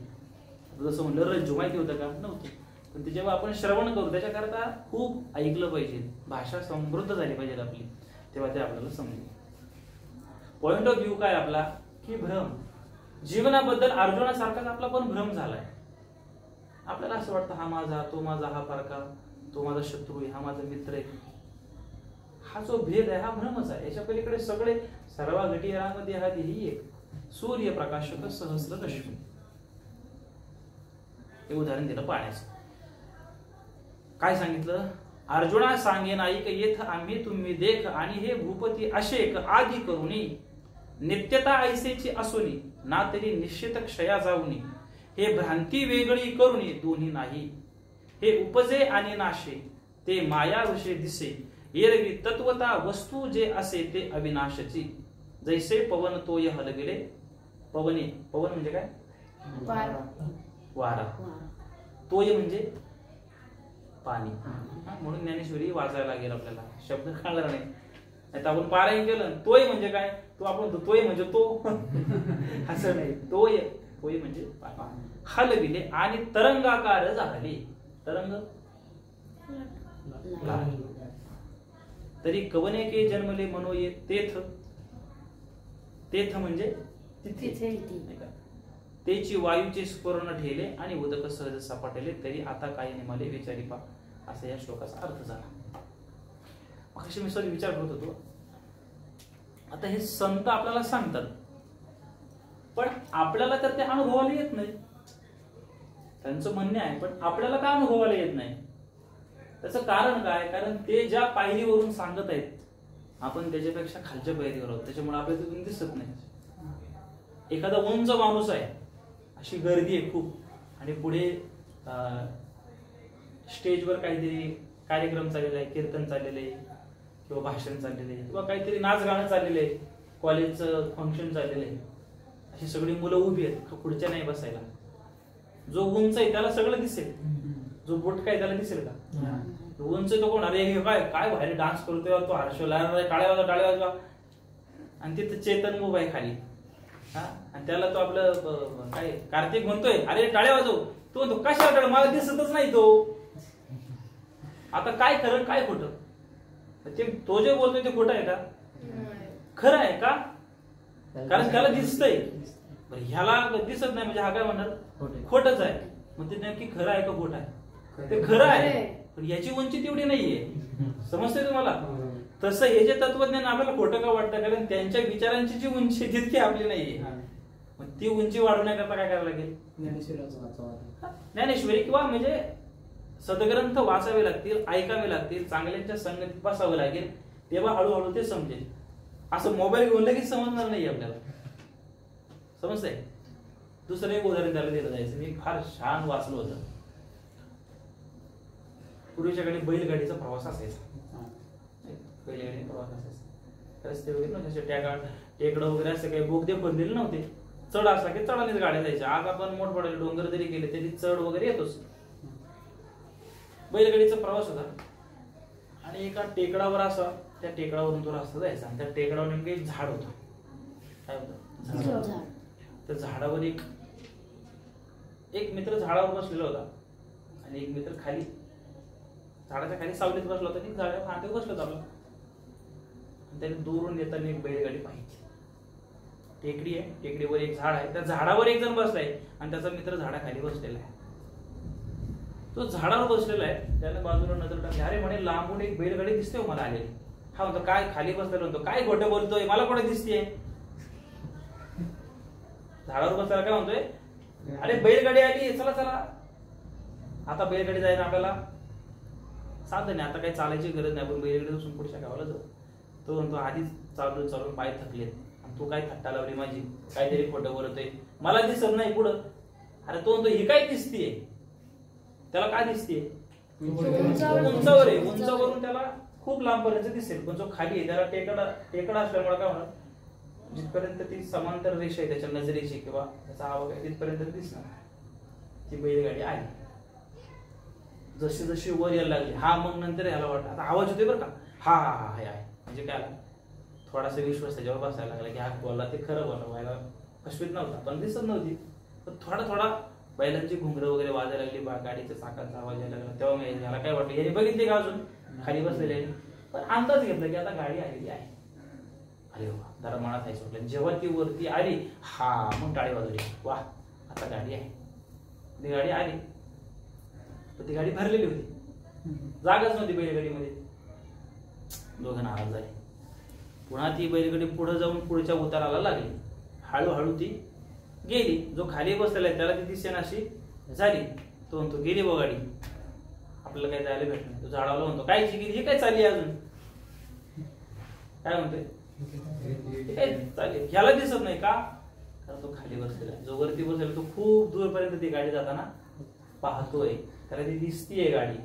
जसं म्हणलं रज्जू, माहिती होतं का, नव्हतं. पण ते जेव्हा आपण श्रवण करू, त्याच्याकरता खूप ऐकलं पाहिजे, भाषा समृद्ध झाली पाहिजे आपली, तेव्हा ते आपल्याला समजेल. पॉइंट ऑफ व्ह्यू काय आपला, की भ्रम. जीवनाबद्दल अर्जुनासारखाच आपला पण भ्रम झालाय. आपल्याला असं वाटतं हा माझा, तो माझा, हा पारका, तो माझा शत्रू आहे, हा माझा मित्र आहे. हा जो भेद आहे हा भ्रमच आहे. याच्या पलीकडे सगळे सर्व घटियामध्ये हा ही एक सूर्य प्रकाशक सहस्र रश्मी. हे उदाहरण दिलं पाण्याचं. काय सांगितलं, अर्जुना सांगेन ऐक येथ आम्ही तुम्ही देख, आणि हे भूपती अशेक आदी करुणी, नित्यता ऐसेची असुनी, ना तरी निश्चित क्षया जाऊनी, हे भ्रांती वेगळी करुणी दोन्ही नाही, हे उपजे आणि नाशे, ते माया विषय दिसे, एरवी तत्वता वस्तू जे असे ते अविनाशची, जैसे पवन तोय हलगले. पवने, पवन म्हणजे काय, वारा. तोय म्हणजे पाणी. म्हणून ज्ञानेश्वरी वाचायला लागेल आपल्याला, शब्द कळणार नाही. आता आपण पारायण केलं, तोय म्हणजे काय, तो आपण तोय म्हणजे तो असं नाही, तोय, तोय म्हणजे हलविले आणि तरंगाकार झाले. तरंग तरी कवने के जन्मले मनोये तेथ. तेथ म्हणजे तिथे, तेची वायूचे स्फुरण ठेले आणि उदक सहज सपाटले, तरी आता काही निमाले विचारी पा. असा या श्लोकाचा अर्थ झाला. अशी मी सगळी विचार करत होतो, आता हे संत आपल्याला सांगतात, पण आपल्याला तर ते अनुभवाला येत नाही. त्यांचं म्हणणे आहे, पण आपल्याला का अनुभवाला येत नाही. त्याचं कारण काय, कारण ते ज्या पायरीवरून सांगत आहेत, आपण त्याच्यापेक्षा खालच्या पायरीवर आहोत, त्याच्यामुळे आपल्याला तिथून दिसत नाही. एखादा उंच माणूस आहे, अशी गर्दी आहे खूप, आणि पुढे स्टेजवर काहीतरी कार्यक्रम चाललेला आहे, कीर्तन चाललेलं आहे, किंवा भाषण चाललेलं आहे, किंवा काहीतरी नाच गाणं चाललेलं आहे, कॉलेजचं फंक्शन चाललेलं आहे. अशी सगळी मुलं उभी आहेत, पुढच्या नाही बसायला. जो उंच आहे त्याला सगळं दिसेल, जो बोटका आहे त्याला दिसेल का, उंच तो कोण, अरे काय काय बाहेर डान्स करतोय, तो हर्षला टाळ्या वाजवा टाळ्या वाजवा, आणि तिथं चेतन उभा आहे खाली, आणि त्याला तो आपलं काय कार्तिक म्हणतोय अरे टाळ्या वाजव, तो म्हणतो कशाला टाळ, मला दिसतच नाही तो. आता काय खरं काय खोटं, तो जे बोलतोय ते खोटं आहे का? खरं आहे का? कारण त्याला दिसतंय. ह्याला दिसत नाही म्हणजे हा काय म्हणणार? खोटच आहे. मग ते नक्की खरं आहे का खोटं आहे? ते खरं आहे, पण याची उंची तेवढी नाहीये. समजतंय तुम्हाला? तसं हे जे तत्वज्ञान आपल्याला खोटं का वाटतं? कारण त्यांच्या विचारांची जी उंची तितकी आपली नाहीये. मग ती उंची वाढवण्याकरता काय करायला लागेल? ज्ञानेश्वरी किंवा म्हणजे सदग्रंथ वाचावे लागतील, ऐकावे लागतील, चांगल्यांच्या संगतीत बसावं लागेल, तेव्हा हळूहळू ते समजेल. असं मोबाईल घेऊन लगेच समजणार नाही आपल्याला. समजतंय? दुसरं एक उदाहरण त्याला दिलं जायचं. मी फार छान वाचलं होतं. पूर्वीच्या काळी बैलगाडीचा प्रवास असायचा. बैलगाडी प्रवास असायचा. रस्ते वगैरे नव्हते, टेकडं वगैरे असं काही बोगदे खोदलेले नव्हते. चढ असला की चढानेच गाड्या जायच्या. आज आपण मोठमोठे डोंगर जरी गेले तरी चढ वगैरे येतोच. बैलगाडीचा प्रवास होता आणि एका टेकडावर असा, त्या टेकडावरून तो रस्ता जायचा आणि त्या टेकडावर नेमकं एक झाड होतं. काय होतं? त्या झाडावर एक मित्र झाडावर बसलेला होता आणि एक मित्र खाली झाडाच्या खाली सावलीत बसला होता आणि झाडावर फांदीवर बसला होता आपला. त्याने दूरून येताना एक बैलगाडी पाहिली. टेकडी आहे, टेकडीवर एक झाड आहे, त्या झाडावर एक जण बसलाय आणि त्याचा मित्र झाडाखाली बसलेला आहे. तो झाडावर बसलेला आहे, त्याला बाजूला नजर टाकली. अरे म्हणे लांबून एक बैलगाडी दिसते हो मला आलेली. हा म्हणतो काय खाली बसलेला होतो, काय खोटं बोलतोय, मला कोणी दिसतेय? झाडावर बसलेला काय म्हणतोय? अरे बैलगाडी आली, चला चला. आता बैलगाडी जायला आपल्याला साधन नाही, आता काही चालायची गरज नाही, आपण बैलगाडी बसून पुढच्या गावाला जाऊ. तो म्हणतो आधीच चालून चालून पाय थकलेत आणि तू काय थट्टा लावली माझी, काहीतरी खोटं बोलतोय, मला दिसत नाही पुढं. अरे तो म्हणतो ही काय दिसतीये? त्याला काय दिसतीये? उंचावर आहे, उंचावरून त्याला खूप लांबपर्यंत दिसेल, पण जो खाली आहे त्याला टेकडा असल्यामुळे काय होणार, जिथपर्यंत ती समांतर रेषा आहे त्याच्या नजरेची किंवा त्याचा आवाज आहे तिथपर्यंत दिसणार. ती बैलगाडी आली. जशी जशी वर यायला लागली, हा मग नंतर याला वाटतं आता आवाज होतोय बरं का, हा हा हा आहे. म्हणजे काय थोडासा विश्वास त्याच्यावर बसायला लागला की हा बोलला ते खरं बोला. व्हायला अश्वित नव्हता पण दिसत नव्हती, पण थोडा थोडा बैलांची घुंगरं वगैरे वाजायला लागली, गाडीच्या चाकांचा आवाज यायला लागला. तेव्हा मी याला काय वाटलं, याने बघितले का अजून खाली बसलेले, पण अंदाज घेतला की आता गाडी आलेली आहे. अरे वा, जरा मनात आहे सुटलं. जेव्हा ती वरती आली, हा मग टाळी वाजवली, वा आता गाडी आहे. ती गाडी आली, पण ती गाडी भरलेली होती, जागाच नव्हती बैलगाडीमध्ये. दोघं नाराज झाले. पुन्हा ती बैलगाडी पुढे जाऊन पुढच्या उताराला लागली. हळूहळू ती गेली. जो खाली बसलेला आहे त्याला ती दिसेनाशी झाली. तो म्हणतो गेली बघ गाडी, आपल्याला काय जायला भेटलं. तो झाडाला म्हणतो काय गेली, हे काय चालली अजून, काय म्हणतोय काय चालली, ह्याला दिसत नाही का? कारण तो खाली बसलेला आहे. जो वरती बसलेला तो खूप दूरपर्यंत ती गाडी जाताना पाहतोय, त्याला ती दिसतीये गाडी.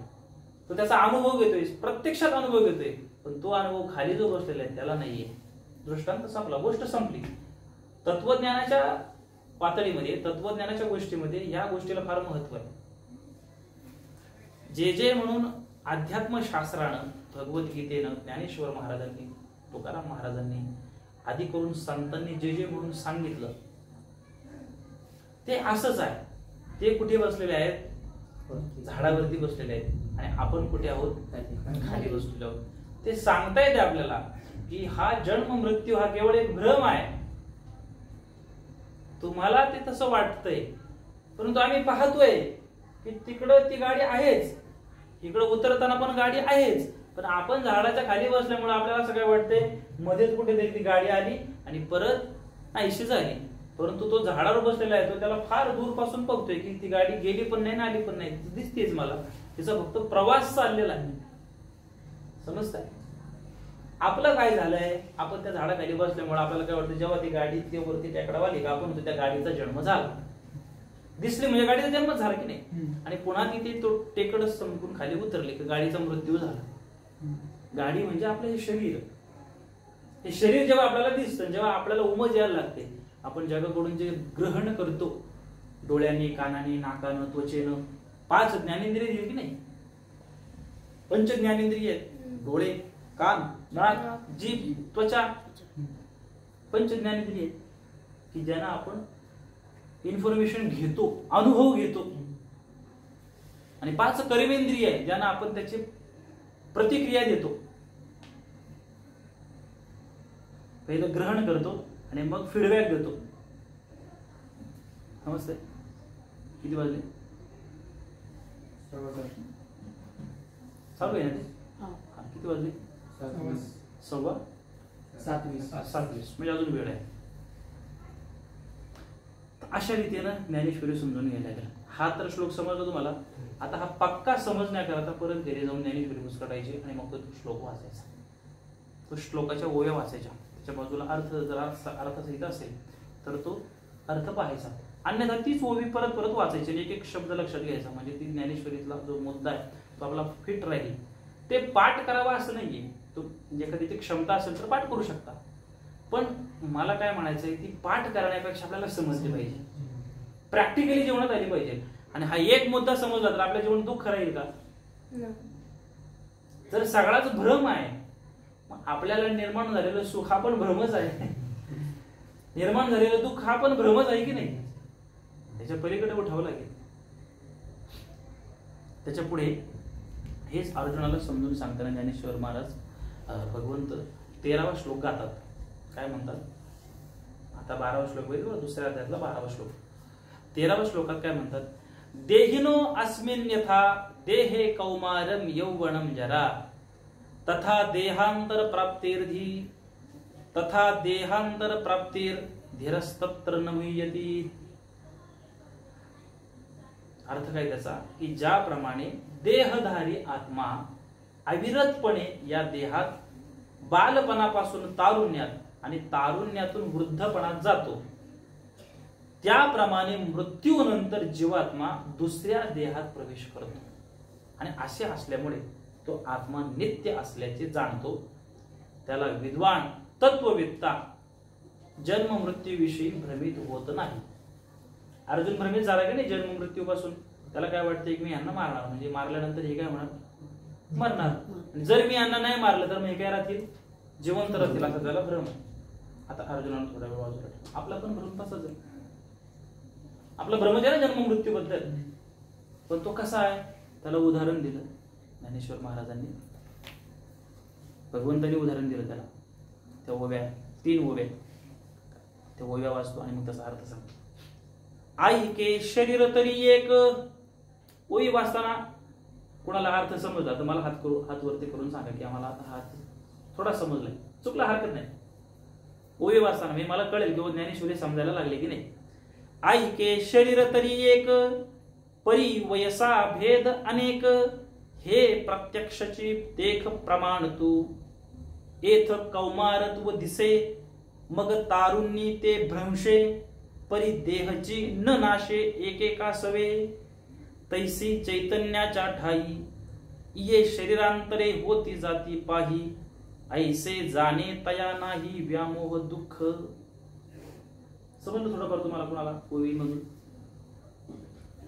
तो त्याचा अनुभव घेतोय, प्रत्यक्षात अनुभव घेतोय, पण तो अनुभव खाली जो बसलेला आहे त्याला नाहीये. दृष्टांत संपला, गोष्ट संपली. तत्वज्ञानाच्या पातळीमध्ये, तत्वज्ञानाच्या गोष्टीमध्ये या गोष्टीला फार महत्व आहे. जे म्हणून अध्यात्मशास्त्रानं, भगवद्गीतेनं, ज्ञानेश्वर महाराजांनी, तुकाराम महाराजांनी, आधी करून संतांनी जे म्हणून सांगितलं ते असंच आहे. ते कुठे बसलेले आहेत? झाडावरती बसलेले आहेत आणि आपण कुठे आहोत? खाली बसलेलो आहोत. ते सांगता येते आपल्याला की हा जन्म मृत्यू हा केवळ एक भ्रम आहे. तुम्हाला ते तसं वाटतंय, परंतु आम्ही पाहतोय की तिकडं ती गाडी आहेच, इकडं उतरताना पण गाडी आहेच, पण आपण झाडाच्या खाली बसल्यामुळे आपल्याला असं काय वाटतंय मध्येच कुठेतरी ती गाडी आली आणि परत नाहीशी झाली. परंतु तो झाडावर बसलेला आहे, तो त्याला फार दूर पासून बघतोय की ती गाडी गेली पण नाही ना आली पण नाही, दिसतेच मला, तिचा फक्त प्रवास चाललेला आहे. समजताय? आपलं काय झालंय, आपण त्या झाडाखाली बसल्यामुळे आपल्याला काय वाटतं, जेव्हा ती गाडी ते वरती टेकडा आली का आपण त्या गाडीचा जन्म झाला, दिसली म्हणजे गाडीचा जन्म झाला की नाही. आणि पुन्हा तिथे तो टेकड संपून खाली उतरली की गाडीचा मृत्यू झाला. गाडी म्हणजे आपलं हे शरीर. हे शरीर जेव्हा आपल्याला दिसतं, जेव्हा आपल्याला उमज यायला लागते, आपण जगाकडून जे ग्रहण करतो डोळ्यांनी, कानाने, नाकानं, त्वचेनं, 5 ज्ञानेंद्रिय दिली की नाही, 5 ज्ञानेंद्रिय आहेत, डोळे, कान, नाक, जीभ, त्वचा, 5 ज्ञानेंद्रिय आहेत की ज्यांना आपण इन्फॉर्मेशन घेतो, अनुभव घेतो. आणि 5 कर्मेंद्रिय आहे ज्यांना आपण त्याची प्रतिक्रिया देतो. पहिलं ग्रहण करतो आणि मग फीडबॅक देतो. समजतंय? किती वाजले? चालू आहे ना ते? किती वाजले? 7:20 म्हणजे अजून वेळ आहे. अशा रीतीनं ज्ञानेश्वरी समजून घ्यायला लागेल. हा तर श्लोक समजला तुम्हाला. आता हा पक्का समजण्याकरता परत घरी जाऊन ज्ञानेश्वरी पुस्तकायची आणि मग तो श्लोक वाचायचा. तो श्लोकाच्या ओव्या वाचायच्या, त्याच्या बाजूला अर्थ जर अर्थसहित असेल तर तो अर्थ पाहायचा. अन्यथा तीच ओवी परत परत वाचायची, एक एक शब्द लक्षात घ्यायचा. म्हणजे ती ज्ञानेश्वरीतला जो मुद्दा आहे तो आपला फिट राहील. ते पाठ करावा असं नाहीये, तो एखादी ती क्षमता असेल तर पाठ करू शकता. पण मला काय म्हणायचंय, ती पाठ करण्यापेक्षा आपल्याला समजली पाहिजे, प्रॅक्टिकली जीवनात आली पाहिजे. आणि हा एक मुद्दा समजला तर आपल्या जीवनात दुःख राहील का? जर सगळाच भ्रम आहे, मग आपल्याला निर्माण झालेलं सुख हा पण भ्रमच आहे, निर्माण झालेलं दुःख हा पण भ्रमच आहे की नाही? त्याच्या पलीकडे उठावं लागेल. त्याच्या पुढे हेच अर्जुनाला समजून सांगताना ज्ञानेश्वर महाराज भगवंत 13वा श्लोक गातात. काय म्हणतात? आता 12वा श्लोक बघितलं, दुसऱ्या अध्यायातला 12वा श्लोक. 13वा श्लोकात काय म्हणतात? देहिनो अस्मिन् यथा देहे कौमारम यौवनम जरा तथा देहांतर प्राप्तिर् धीरस्तत्र न मुह्यति. अर्थ काय त्याचा? की ज्याप्रमाणे देहधारी आत्मा अविरतपणे या देहात बालपणापासून तारुण्यात आणि तारुण्यातून वृद्धपणात जातो, त्याप्रमाणे मृत्यूनंतर जीवात्मा दुसऱ्या देहात प्रवेश करतो. आणि असे असल्यामुळे तो आत्मा नित्य असल्याचे जाणतो. त्याला विद्वान तत्ववेत्ता जन्म मृत्यूविषयी भ्रमित होत नाही. अर्जुन भ्रमित झाला की नाही जन्म मृत्यूपासून? त्याला काय वाटतं की मी यांना मारणार, म्हणजे मारल्यानंतर हे काय होणार? मरणार. जर मी यांना नाही मारलं तर मग हे काय राहतील? जिवंत राहतील, असा त्याला भ्रम आहे. आता अर्जुनाला थोडा वेळ वाजू लागला. आपला पण भ्रम तसाच आहे. आपला भ्रम आहे ना जन्म मृत्यू बद्दल, पण तो कसा आहे? त्याला उदाहरण दिलं ज्ञानेश्वर महाराजांनी, भगवंतांनी उदाहरण दिलं त्याला. त्या ओव्या 3 ओव्या, त्या ओव्या वाचतो आणि मग त्याचा अर्थ सांगतो. ऐके शरीर तरी एक. ओवी वाचताना कोणाला अर्थ समजला तर मला हात वरती करून सांगा की आम्हाला आता हात थोडा समजलाय, चुकला हरकत नाही. ओवी वाचताना मी मला कळेल की ज्ञानेश्वरी समजायला लागले की नाही. ऐके शरीर तरी एक, परी वयसा भेद अनेक. हे प्रत्यक्षची देख प्रमाण तू, एथ कौमारत्व दिसे मग तारुण्य ते भ्रंशे. परी देहची न नाशे एकेका सवे, तैसी चैतन्याच्या ठाई ये शरीरांतरे होती जाती पाही. ऐसे जाणे तया नाही व्यामोह दुःख. समजलं थोडंफार तुम्हाला कोणाला ओवी मधून?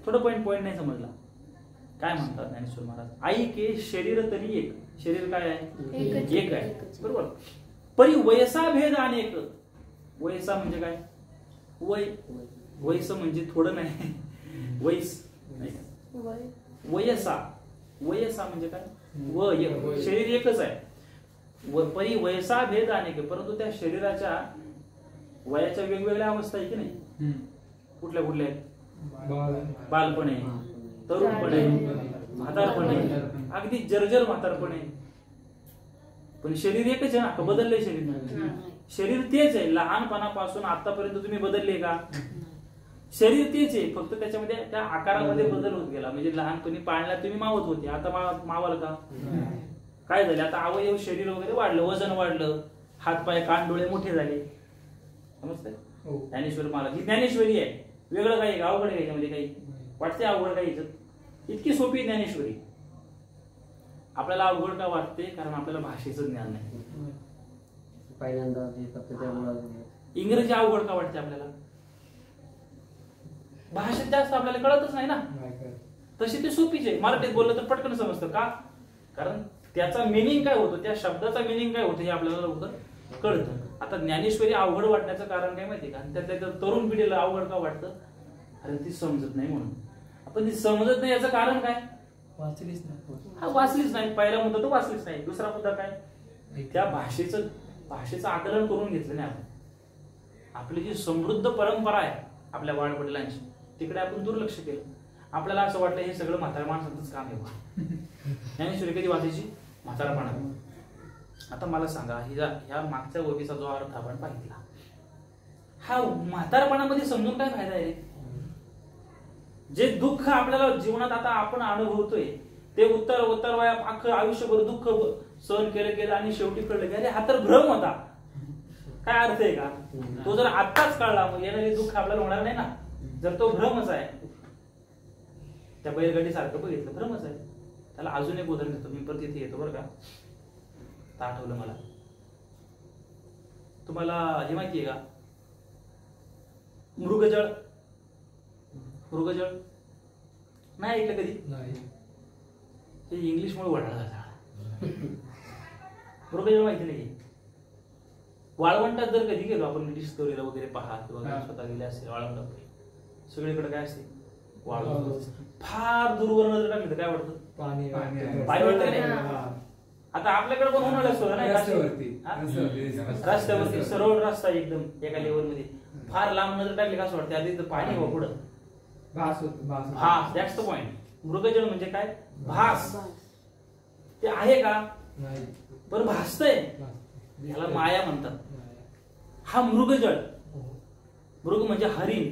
थोडं पॉइंट नाही समजला. काय म्हणतात ज्ञानेश्वर महाराज? ऐके शरीर तरी एक. शरीर काय आहे? एक आहे, बरोबर. परी वयसा भेद अनेक. वयसा म्हणजे काय? वय. वयस म्हणजे थोडं नाही, वयस नाही. वयसा, वयसा म्हणजे काय? वय. शरीर एकच आहे. परी वयसा भेद अनेक, परंतु त्या शरीराच्या वयाच्या वेगवेगळ्या अवस्था आहे की नाही? कुठल्या कुठल्या आहेत? बालपण आहे, तरुणपण आहे, म्हातारपण आहे, अगदी जर्जर म्हातारपण आहे. पण शरीर एकच आहे ना? बदललंय शरीर? शरीर तेच आहे. लहानपणापासून आतापर्यंत तुम्ही बदलले का? शरीर तेच आहे, फक्त त्याच्यामध्ये त्या आकारामध्ये बदल होत गेला. म्हणजे लहानपणी पाळण्यात तुम्ही मावत होते, आता मावाल का? काय झाले? आता अवयव शरीर वगैरे वाढलं, वजन वाढलं, हातपाय कान डोळे मोठे झाले. समजतंय? ज्ञानेश्वर महाराज ही ज्ञानेश्वरी आहे. वेगळं काही अवघड आहे याच्यामध्ये? काही वाटते अवघड काही? इतकी सोपी ज्ञानेश्वरी. आपल्याला अवघड का वाटते? कारण आपल्याला भाषेचं ज्ञान नाही. पहिल्यांदा इंग्रजी अवघड का वाटते आपल्याला? भाषेत जास्त आपल्याला कळतच नाही ना. तशी ती सोपीच आहे. मराठीत बोललं तर पटकन समजतं. का? कारण त्याचा मिनिंग काय होतो, त्या शब्दाचा मिनिंग काय होतं हे आपल्याला लवकर कळतं. आता ज्ञानेश्वरी अवघड वाटण्याचं कारण काय माहिती का? त्यातल्या तरुण पिढीला अवघड का वाटतं? अरे ती समजत नाही म्हणून. आपण ती समजत नाही याचं कारण काय? वाचलीच नाही. पहिला मुद्दा तो वाचलीच नाही. दुसरा मुद्दा काय? त्या भाषेचं भाषेचं आकलन करून घेतलं नाही आपण. आपली जी समृद्ध परंपरा आहे आपल्या वाडवडिलांची तिकडे आपण दुर्लक्ष केलं. आपल्याला असं वाटलं हे सगळं म्हातारा माणसाचंच काम आहे. ज्ञानेश्वरी कधी वाचायची? म्हातारापणा. आता मला सांगा ह्या मागच्या ओबीचा जो अर्थ आपण पाहिला, हा म्हातारपणामध्ये समजून काय फायदा आहे? जे दुःख आपल्याला जीवनात आता आपण अनुभवतोय ते उत्तर वया अख्खं आयुष्यभर दुःख सहन केलं आणि शेवटी कळलं की अरे हा तर भ्रम होता. काय अर्थ आहे का? तो जर आत्ताच कळला मग येणारे दुःख आपल्याला होणार नाही ना. जर तो भ्रमच आहे, त्या बैलगाडी सारखं बघितलं भ्रमच आहे. त्याला अजून एक उदाहरण देतो मी, परत इथे येतो बरं का. आठवलं मला. तुम्हाला हे माहितीये का मृगजळ? मृगजळ नाही ऐकलं कधी? हे इंग्लिश मुळे वळाला. मृगजळ माहिती नाही? वाळवंटात जर कधी गेलो आपण डिस्कवरीला वगैरे पहा किंवा स्वतः गेले असेल वाळवंटात, सगळीकडे काय असते? वाळवंट. फार दूरवर नजर टाकली तर काय वाटतं? पाणी वाटतं का नाही? आता आपल्याकडे पण उन्हाळ्यात सुद्धा नाही, रस्त्यावरती सरळ रस्ता एकदम एका लेवल मध्ये, फार लांब नजर टाकली कसं वाटतं? आधी तर पाणी हो पुढं भास. That's the point. मृगजळ म्हणजे काय? भास. ते आहे का? पण भासतंय, याला माया म्हणतात. हा मृगजळ. मृग म्हणजे हरिण,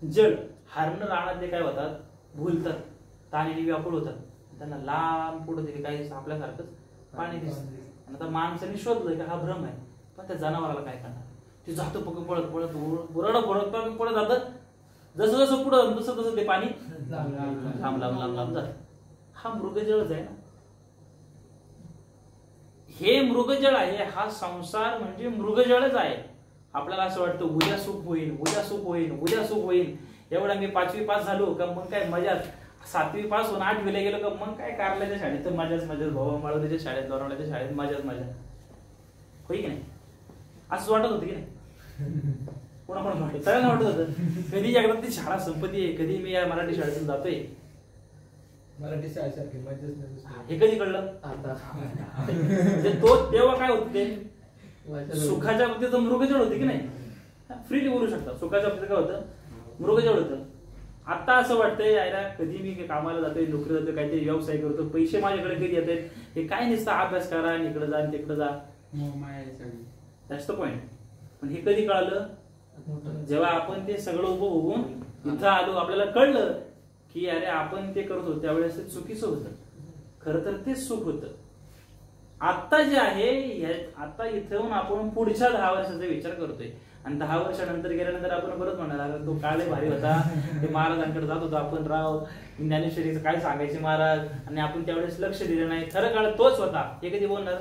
जळ. हरण रानातले काय होतात? भुलतात, ताणीने व्याकुळ होतात, त्यांना लांब पुढे तरी काही आपल्यासारखंच पाणी दिसत. आता माणसाने शोधलं की हा भ्रम आहे, पण त्या जनावराला काय करणार? ते जातं पळत पळत पुढे जातं. जसं जसं पुढं तसं तसं ते पाणी लांब लांब लांब लांब जात. हा मृगजळच आहे ना. हे मृगजळ आहे. हा संसार म्हणजे मृगजळच आहे. आपल्याला असं वाटतं उद्या सुख होईल, उद्या सुख होईल, उद्या सुख होईल. एवढा मी 5वी पास झालो का मग काय मजाच. 7वी पासून 8वीला गेलो का मग काय कारल्याच्या शाळेत तर मजाच मजाच, भाऊ माळवण्याच्या शाळेत, लोणावळ्याच्या शाळेत मजाच मजा. होई की नाही? असं वाटत होतं की नाही? कोणाकोणाला वाटत? सगळ्यांना वाटत होतं. कधी एकदा ती शाळा संपत्ती आहे, कधी मी या मराठी शाळेतून जातोय. मराठी शाळेसारखी मजाच नाही. हे कधी कळलं? म्हणजे तो तेव्हा काय होत ते सुखाच्या बाबतीत मृगजळ होते की नाही? फ्रीली बोलू शकता. सुखाच्या बाबतीत काय होतं? मृगजळ होतं. आता असं वाटतंय यायला कधी मी कामाला जातोय, नोकरी जातोय, काहीतरी व्यवसाय करतो, पैसे माझ्याकडे कधी येत आहेत, हे काय नसतं अभ्यास करा, इकडे जा तिकडे जा. That's the point. पण हे कधी कळलं? जेव्हा आपण ते सगळं उपभोगून इथं आलो, आपल्याला कळलं की अरे आपण ते करत होतो त्यावेळेस ते चुकीचं होतं. खरं तर तेच सुख होतं. आता जे आहे आता इथून आपण पुढच्या 10 वर्षाचा विचार करतोय आणि 10 वर्षानंतर गेल्यानंतर आपण परत म्हणाला तो काळ भारी होता, ते महाराजांकडे जात होतो आपण, राव ज्ञानेश्वरीचं काय सांगायचे महाराज, आणि आपण त्यावेळेस लक्ष दिलं नाही. खरं काळ तोच होता. हे कधी बोलणार?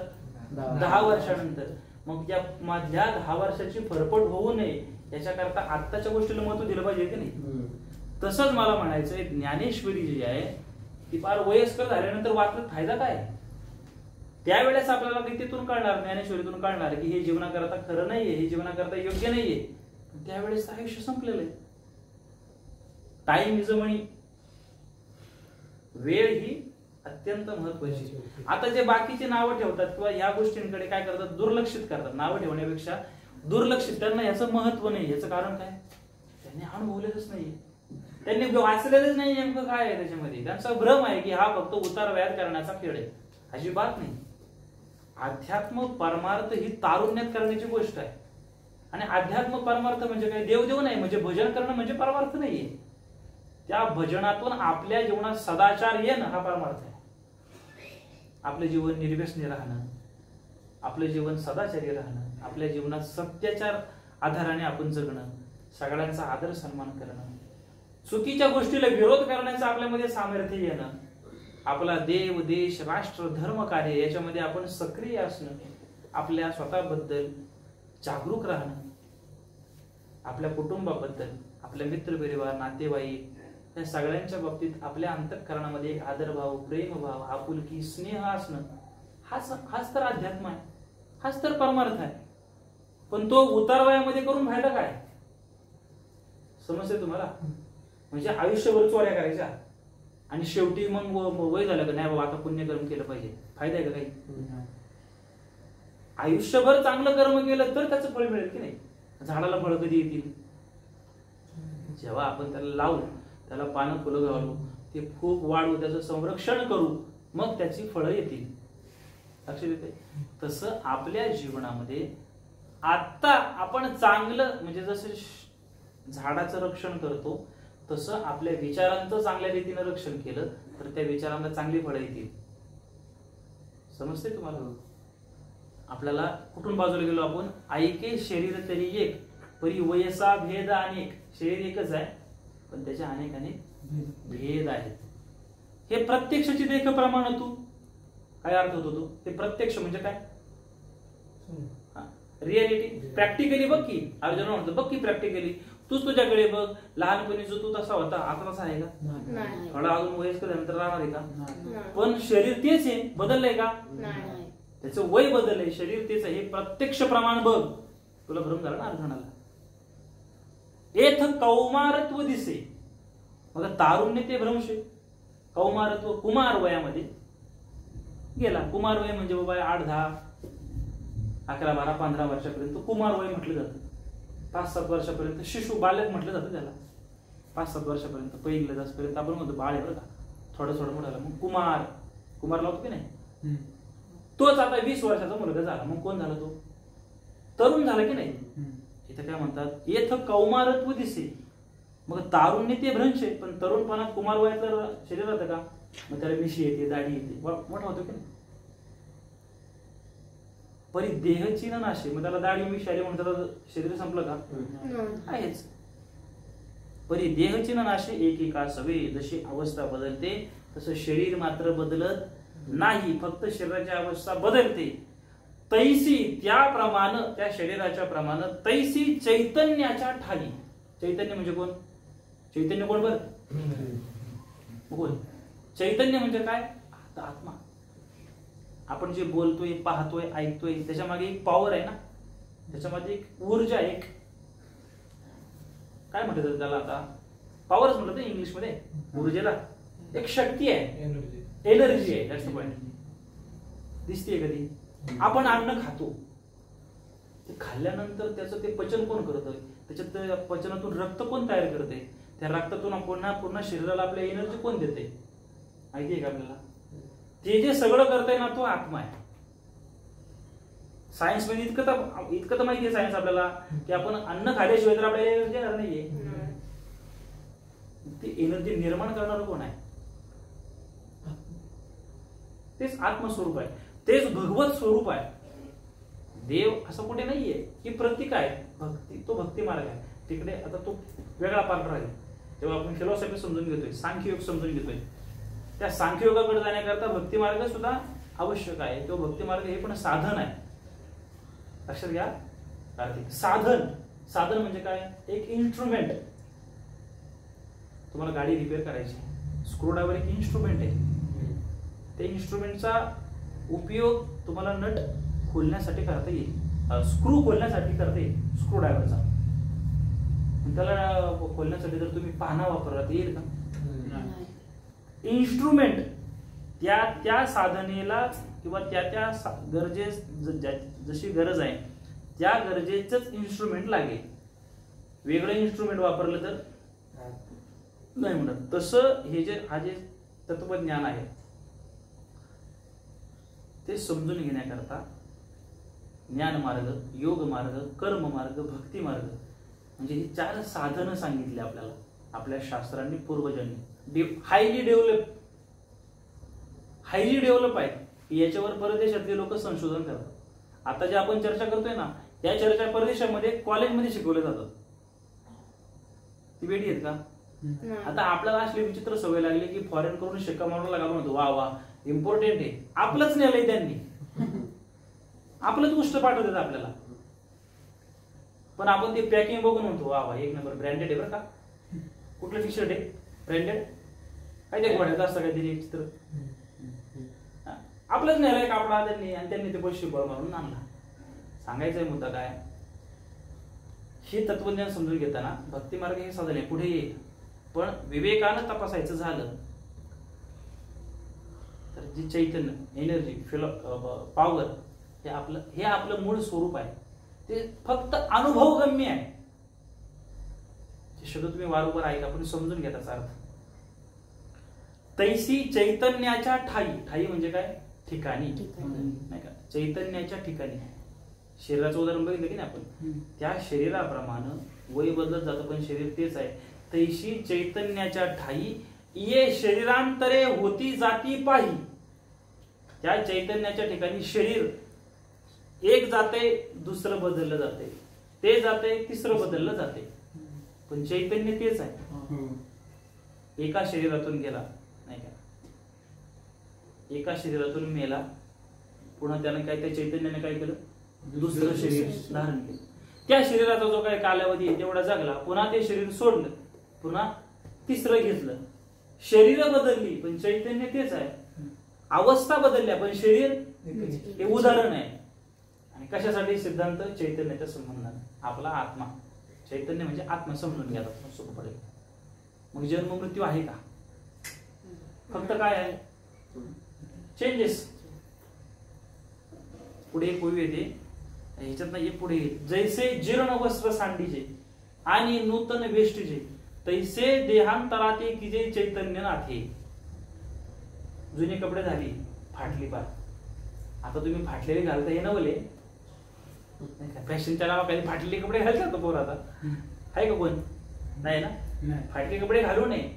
10 वर्षानंतर. मग या मधल्या 10 वर्षाची फरफट होऊ नये याच्याकरता आत्ताच्या गोष्टीला महत्व दिलं पाहिजे की नाही? तसंच मला म्हणायचंय ज्ञानेश्वरी जी आहे ती फार वयस्कर झाल्यानंतर वाचण्यात फायदा काय? त्यावेळेस आपल्याला गीतेतून कळणार, ज्ञानेश्वरीतून कळणार की हे जीवनाकरता खरं नाहीये, हे जीवनाकरता योग्य नाहीये. त्यावेळेस आयुष्य संपलेलं आहे. Time is a money. वेळ ही अत्यंत महत्वाची. आता जे बाकीचे नावं ठेवतात किंवा या गोष्टींकडे काय करतात? दुर्लक्षित करतात. नावं ठेवण्यापेक्षा दुर्लक्षित. त्यांना याचं महत्व नाही. याचं कारण काय? त्यांनी अनुभवलेलंच नाहीये, त्यांनी वाचलेलंच नाही नेमकं काय आहे त्याच्यामध्ये. त्यांचा भ्रम आहे की हा फक्त उतार व्याध करण्याचा खेळ आहे. अजिबात नाही. अध्यात्म परमार्थ ही तारुण्यात करण्याची गोष्ट आहे. आणि अध्यात्म परमार्थ म्हणजे काय? देव नाही म्हणजे भजन करणं म्हणजे परमार्थ नाहीये. त्या भजनातून आपल्या जीवनात सदाचार येणं हा परमार्थ आहे. आपलं जीवन निर्व्यसनी राहणं, आपलं जीवन सदाचारी राहणं, आपल्या जीवनात सत्याच्या आधाराने आपण जगणं, सगळ्यांचा आदर सन्मान करणं, चुकीच्या गोष्टीला विरोध करण्याचं आपल्यामध्ये सामर्थ्य येणं, आपला देव देश राष्ट्र धर्म कार्य याच्यामध्ये आपण सक्रिय असणं, आपल्या स्वतःबद्दल जागरूक राहणं, आपल्या कुटुंबाबद्दल, आपल्या मित्रपरिवार नातेवाईक या सगळ्यांच्या बाबतीत आपल्या अंतःकरणामध्ये एक आदरभाव, प्रेमभाव, आपुलकी, स्नेह असणं, हाच तर अध्यात्म आहे. हाच तर परमार्थ आहे. पण तो उतार वयामध्ये करून फायदा काय? समजते तुम्हाला? म्हणजे आयुष्यभर चोऱ्या करायच्या आणि शेवटी मग वय झालं का नाही बाबा आता पुण्यकर्म केलं पाहिजे, फायदा आहे का काही? आयुष्यभर चांगलं कर्म केलं तर त्याचं फळ मिळेल की नाही. झाडाला फळ कधी येतील? जेव्हा आपण त्याला लावू, त्याला पानं फुलं घालू, ते खूप वाढवू, त्याचं संरक्षण करू, मग त्याची फळं येतील. लक्षात येते? तसं आपल्या जीवनामध्ये आता आपण चांगलं म्हणजे जसं झाडाचं रक्षण करतो तसं आपल्या विचारांचं चांगल्या रीतीने रक्षण केलं तर त्या विचारांना चांगली फळं येतील. समजते तुम्हाला? आपल्याला कुठून बाजूला गेलो आपण? ऐके शरीर तरी एक, परी वयसा भेद अनेक. शरीर एकच आहे पण त्याचे अनेक अनेक भेद आहेत. हे प्रत्यक्षाची देख प्रमाण तू काय अर्थ होतो तो? हे प्रत्यक्ष म्हणजे काय? रियालिटी. प्रॅक्टिकली बघ की. अर्जुन म्हणतो बघ की प्रॅक्टिकली. तूच तुझ्याकडे बघ. लहानपणी जो तू तसा होता आता तसा आहे का? नाही. थोडा अजून वयस्कर नंतर राहणार आहे का? नाही. पण शरीर तेच आहे. बदललंय का? नाही. त्याचं वय बदललंय, शरीर तेच आहे. हे प्रत्यक्ष प्रमाण बघ. तुला भ्रम झाला ना अर्जुनाला. एथ कौमारत्व दिसे. मग तारुण्य ते भ्रंश. कौमारत्व कुमार वयामध्ये गेला. कुमार वय म्हणजे बाबा 8, 10, 11, 12, 15 वर्षापर्यंत कुमार वय म्हटलं जातं. 5-7 वर्षापर्यंत शिशु बालक म्हटलं जातं त्याला. 5-7 वर्षापर्यंत पहिल्या तासपर्यंत आपण म्हणतो बाळ आहे बरं का. थोडं थोडं मोठं झालं मग कुमार लावतो की नाही. तोच आता 20 वर्षाचा मुलगा झाला. मग कोण झाला तो? तरुण झाला की नाही. इथं काय म्हणतात? येथ कौमारत्व दिसे. मग तारुण्य ते भ्रंश आहे पण तरुणपणात कुमार वयातलं शरीर राहतं का? मग त्याला मिशी येते, दाढी येते, मोठा होतो की नाही. परी देहची न नाशे. मग त्याला दाढी मिशी आली म्हणून त्याला शरीर संपलं का? आहेच. परी देहची न नाशे एकेका सवे. जशी अवस्था बदलते तसं शरीर मात्र बदलत नाही. फक्त शरीराची अवस्था बदलते. तैसी त्याप्रमाणे त्या शरीराच्या प्रमाणे तैसी चैतन्याच्या ठाई. चैतन्य म्हणजे कोण? चैतन्य कोण बर? बोल. चैतन्य म्हणजे काय? आत्मा. आपण जे बोलतोय, पाहतोय, ऐकतोय त्याच्या मागे एक पॉवर आहे ना. त्याच्यामध्ये एक ऊर्जा, एक काय म्हणतात त्याला, आता पॉवरच म्हणतात इंग्लिश मध्ये. ऊर्जेला एक शक्ती आहे, एनर्जी आहे. That's the point. दिसते कधी? आपण अन्न खातो, ते खाल्ल्यानंतर त्याचं ते पचन कोण करतंय? त्याच्यात पचनातून रक्त कोण तयार करते? त्या रक्तातून पूर्ण शरीराला आपल्या एनर्जी कोण देते? माहिती आहे का आपल्याला? ते जे सगळं करतंय ना तो आत्मा आहे. सायन्स मध्ये इतकं तर माहिती आहे सायन्स आपल्याला की आपण अन्न खाल्ल्याशिवाय तर आपल्याला एनर्जी येणार नाहीये. ती एनर्जी निर्माण करणार कोण आहे? तेच आत्मस्वरूप आहे, तेच भगवत स्वरूप आहे. देव असं कुठे नाहीये की प्रतीक आहे. भक्ती, तो भक्ती मार्ग आहे. तिकडे आता तो वेगळा पार्ट राहील. जेव्हा आपण फिलॉसॉफी समजून घेतोय, सांख्ययोग समजून घेतोय, त्या सांख्ययोगाकडे जाण्याकरता भक्ती मार्ग सुद्धा आवश्यक आहे. तो भक्ती मार्ग हे पण साधन आहे. लक्षात घ्या. कार्तिक, साधन म्हणजे काय? एक इन्स्ट्रुमेंट. तुम्हाला गाडी रिपेअर करायची, स्क्रूड्रायव्हर एक इन्स्ट्रुमेंट आहे. त्या इन्स्ट्रुमेंटचा उपयोग तुम्हाला नट खोलण्यासाठी करता येईल, स्क्रू खोलण्यासाठी करता येईल. स्क्रूड्रायव्हरचा त्याला खोलण्यासाठी जर तुम्ही पाना वापरला तर येईल का? इन्स्ट्रुमेंट त्या साधनेला किंवा त्या गरजेस जशी गरज आहे त्या गरजेचंच इन्स्ट्रुमेंट लागेल. वेगळं इन्स्ट्रुमेंट वापरलं तर नाही म्हणत. तसं हा जे तत्वज्ञान आहे ते समजून घेण्याकरता ज्ञान मार्ग, योग मार्ग, कर्म मार्ग, भक्ती मार्ग म्हणजे ही 4 साधनं सांगितली आपल्याला आपल्या शास्त्रांनी, पूर्वजांनी. हायली डेव्हलप आहे. याच्यावर परदेशातले लोक संशोधन करतात. आता जे आपण चर्चा करतोय ना, या चर्चा परदेशामध्ये कॉलेजमध्ये शिकवल्या जातात. ती वेळी आहेत का? आता आपल्याला असली विचित्र सवय लागली की फॉरेन करून शिक्का मारून लागा म्हणतो वा वा इम्पॉर्टंट आहे. आपलंच नेलंय त्यांनी, आपलंच गोष्ट पाठवतात आपल्याला. पण आपण ते पॅकिंग बघून म्हणतो वा वा एक नंबर, ब्रँडेड आहे बरं का. कुठलं टी शर्ट आहे? ब्रँडेड. काय ते घोड्याचं असतं काहीतरी एक चित्र. आपलंच नेलंय कापडा त्यांनी आणि त्यांनी ते पैसे बळ मारून आणला. सांगायचा मुद्दा काय? हे तत्वज्ञान समजून घेताना भक्ती मार्ग हे साधन आहे, पुढे येईल. पण विवेकानं तपासायचं झालं तर जी चैतन्य, एनर्जी, पॉवर हे आपलं मूळ स्वरूप आहे. ते फक्त अनुभवगम्य आहे. शब्द तुम्ही वारंवार ऐका, पण समजून घ्या त्याचा अर्थ. तैसी चैतन्याच्या ठाई म्हणजे काय? ठिकाणी, नाही का? चैतन्याच्या ठिकाणी. शरीराचं उदाहरण बघितलं की नाही आपण, त्या शरीराप्रमाणे वय बदलत जातं पण शरीर तेच आहे. तैशी चैतन्याच्या ठाई ये शरीरांतरे होती जाती पाही. त्या चैतन्याच्या ठिकाणी शरीर एक जाते, दुसरं बदललं जाते, ते जाते, तिसरं बदललं जाते, पण चैतन्य तेच आहे. एका शरीरातून गेला, नाही का? एका शरीरातून मेला, पुन्हा त्यानं काय, त्या चैतन्याने काय केलं? दुसरं शरीर धारण केलं. त्या शरीराचा जो काही कालावधी आहे तेवढा जगला, पुन्हा ते शरीर सोडलं, पुन्हा तिसरं घेतलं. शरीर बदलली पण चैतन्य तेच आहे. अवस्था बदलल्या पण शरीर हे उदाहरण आहे. आणि कशासाठी? सिद्धांत चैतन्याच्या संबंधाने. आपला आत्मा, चैतन्य म्हणजे आत्मा, समजून घ्या सोपं पडेल. मग जन्म मृत्यू आहे का? फक्त काय आहे? चेंजेस. पुढे कोई येते ह्याच्यात नाही, पुढे जैसे जीर्ण वस्त्र सांडीचे आणि नूतन वेष्टीचे तैसे देहांतराते किजे चैतन्य नाथे. जुने कपडे झाली, फाटली पार, आता तुम्ही फाटलेले घालता ये नवले, फॅशनच्या नावाखाली फाटलेले कपडे घालतात का पोर? आता आहे का कोण? नाही ना. फाटके कपडे घालू नये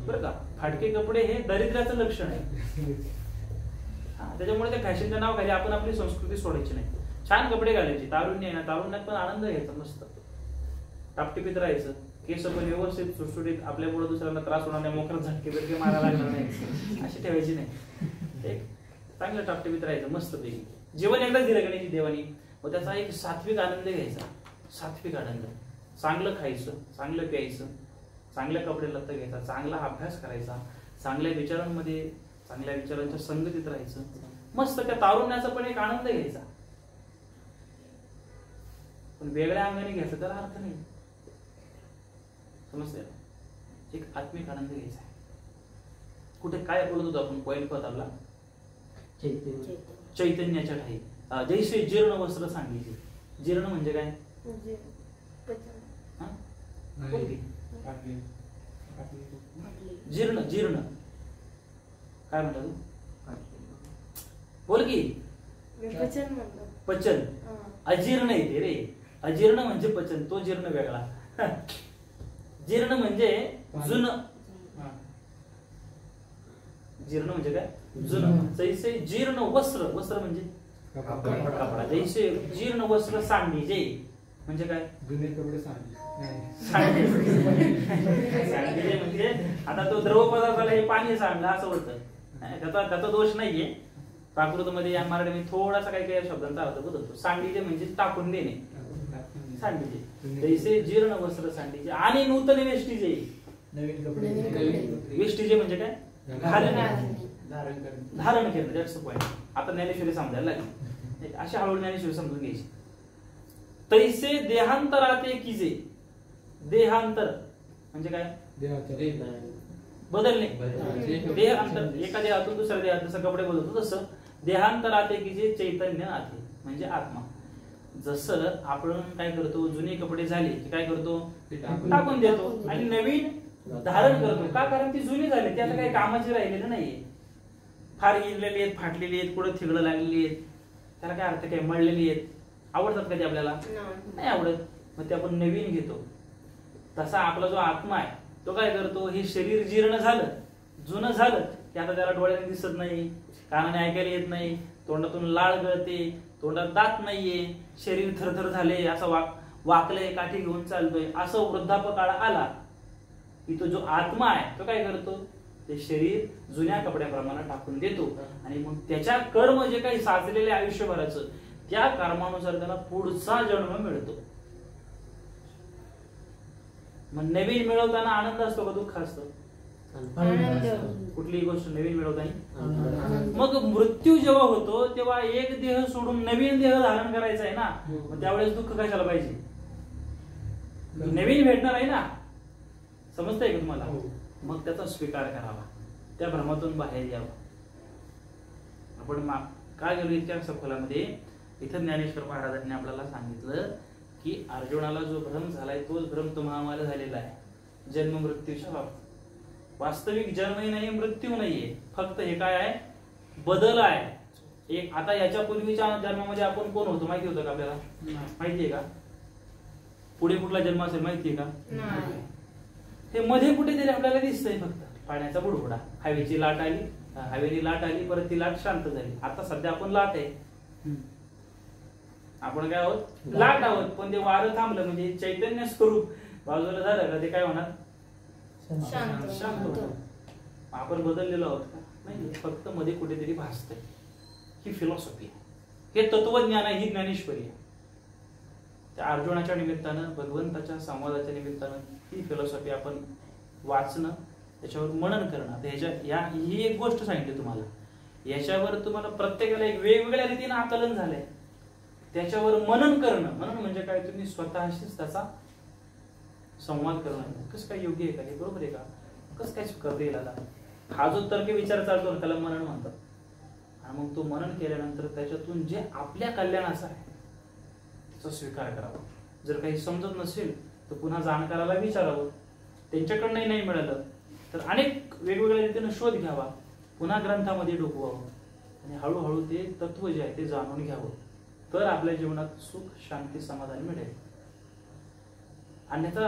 बरं का. फाटके कपडे हे दरिद्राचं लक्षण आहे. त्याच्यामुळे त्या फॅशनच्या नावाखाली आपण आपली संस्कृती सोडायची नाही. छान कपडे घालायचे, तारुण्य आहे ना, तारुण्यात पण आनंद घ्यायचा, मस्त टापटिपीत राहायचं, केस पण व्यवस्थित सुटसुटीत, आपल्यामुळे दुसऱ्यांना त्रास होणार नाही, मोकळं झटके बिटके मारायला लागणार नाही, अशी ठेवायची नाही. एक चांगलं टापटिपीत राहायचं मस्त पैकी. जेवण एकदा दिलं गणेश देवानी, मग त्याचा एक सात्विक आनंद घ्यायचा. सात्विक आनंद, चांगलं खायचं, चांगलं प्यायचं, चांगल्या कपडे लत्त घ्यायचा, चांगला अभ्यास करायचा, चांगल्या विचारांमध्ये, चांगल्या विचारांच्या संगतीत राहायचं, मस्त त्या तारुण्याचा पण एक आनंद घ्यायचा. पण वेगळ्या अंगाने घ्यायचा त्याला अर्थ नाही. समजतंय? एक आत्मिक आनंद घ्यायचा. कुठे काय बोलत होतो आपण? पॉईंट पद आपला चैतन्याच्या ठाई जैसे जीर्ण वस्त्र सांगितले. जीर्ण म्हणजे काय? जीर्ण, जीर्ण काय म्हणतात तू? बोल की. पचन. अजीर्ण येते रे. अजीर्ण म्हणजे पचन, तो जीर्ण वेगळा. जीर्ण म्हणजे जुनं. जीर्ण म्हणजे काय? जुनं. जैसे जीर्ण वस्त्र, वस्त्र म्हणजे कपडा. जैसे जीर्ण वस्त्र सांडीचे म्हणजे काय? जुने कपडे सांडले. सांडीचे म्हणजे आता तो द्रव पदार्थाला हे पाणी सांडलं असं होतं. त्याचा दोष नाहीये. प्राकृतमध्ये या मराठीमध्ये थोडासा काही काही शब्दांचा अर्थ बदलतो. सांडीचे म्हणजे टाकून देणे. सांडीचे जैसे जीर्ण वस्त्र सांडीचे आणि नूतन वेष्टीचे. नवीन कपडे. वेष्टीचे म्हणजे काय? धारण केलं. That's the point. आता ज्ञानेश्वरी समजायला लागली. अशी हळूहळू ज्ञानेश्वरी समजून घ्यायची. तैसे देहांतराते किजे. देहांतर म्हणजे काय? बदलणे. देहांतर, एका देहातून दुसऱ्या देहात जसं कपडे बदलतो तसं देहांतराते किजे चैतन्य आते म्हणजे आत्मा. जसं आपण काय करतो, जुने कपडे झाले की काय करतो? टाकून देतो आणि नवीन धारण करतो. का? कारण ती जुनी झाली, ती आता काही कामाची राहिलेली नाहीये. फार इरलेली आहेत, फाटलेली आहेत, कुठं थिगडं लागलेली आहेत, त्याला काय अर्थ काय? मळलेली आहेत. आवडतात का ते आपल्याला? नाही आवडत. मग ते आपण नवीन घेतो. तसा आपला जो आत्मा आहे तो काय करतो? हे शरीर जीर्ण झालं, जुनं झालं की आता त्याला डोळ्याने दिसत नाही, कानाने ऐकायला येत नाही, तोंडातून लाळ गळते, तोंडात दात नाहीये, शरीर थरथर झाले, असं वाकलंय, काठी घेऊन चालतोय, असं वृद्धापकाळ आला की तो जो आत्मा आहे तो काय करतो? ते शरीर जुन्या कपड्याप्रमाणे टाकून देतो आणि मग त्याच्या कर्म जे काही साचलेले आयुष्यभराचं त्या कर्मानुसार त्याला पुढचा जन्म मिळतो. मग नवीन मिळवताना आनंद असतो का दुःख असतं? कुठलीही गोष्ट नवीन मिळवताना. मग मृत्यू जेव्हा होतो तेव्हा एक देह सोडून नवीन देह धारण करायचा आहे ना, मग त्यावेळेस दुःख कशाला पाहिजे? नवीन भेटणार आहे ना. समजतंय का तुम्हाला? मग त्याचा स्वीकार करावा, त्या भ्रमातून बाहेर यावं. आपण का गेलो इतक्या सखोलामध्ये? इथं ज्ञानेश्वर महाराजांनी आपल्याला सांगितलं की अर्जुनाला जो भ्रम झालाय तोच भ्रम तुम्हाला झालेला आहे जन्म मृत्यूच्या बाबतीत. वास्तविक जन्मही नाही, मृत्यू नाहीये, फक्त हे काय आहे? बदल आहे एक. आता याच्या पूर्वीच्या जन्मामध्ये आपण कोण होतो माहिती होतं का आपल्याला? माहितीये का? पुढे कुठला जन्म असेल माहितीये का? नाही. हे मध्ये कुठेतरी आपल्याला दिसतंय फक्त पाण्याचा बुडबुडा. हवेची लाट आली, हवेची लाट आली, परत ती लाट शांत झाली. आता सध्या आपण लाट आहे. आपण काय आहोत? लाट आहोत. पण ते वारं थांबलं म्हणजे चैतन्य स्वरूप बाजूला झालं का ते काय होणार? शांत होतं. आपण बदललेलो आहोत का? नाही, फक्त मध्ये कुठेतरी भासतंय. ही फिलॉसॉफी आहे, हे तत्वज्ञान आहे, ही ज्ञानेश्वरी आहे. त्या अर्जुनाच्या निमित्तानं, भगवंताच्या संवादाच्या निमित्तानं ही फिलॉसॉफी आपण वाचणं, त्याच्यावर मनन करणं. ही एक गोष्ट सांगितली तुम्हाला. याच्यावर तुम्हाला प्रत्येकाला एक वेगवेगळ्या रीतीने आकलन झालंय. त्याच्यावर मनन करणं. मनन म्हणजे काय? तुम्ही स्वतःशीच त्याचा संवाद करणं. कसं काय योग्य आहे का? हे बरोबर आहे का? कसं काय करता येईल? हा जो तर्क विचार चालतो त्याला मनन म्हणतात. आणि मग तो मनन केल्यानंतर त्याच्यातून जे आपल्या कल्याणाचं आहे त्याचा स्वीकार करावा. जर काही समजत नसेल तर पुन्हा जाणकाराला विचारावं. त्यांच्याकडनंही नाही मिळालं तर अनेक वेगवेगळ्या रीतीने शोध घ्यावा, पुन्हा ग्रंथामध्ये डोकवावं आणि हळूहळू ते तत्व जे आहे ते जाणून घ्यावं. तर आपल्या जीवनात सुख, शांती, समाधान मिळेल. अन्यथा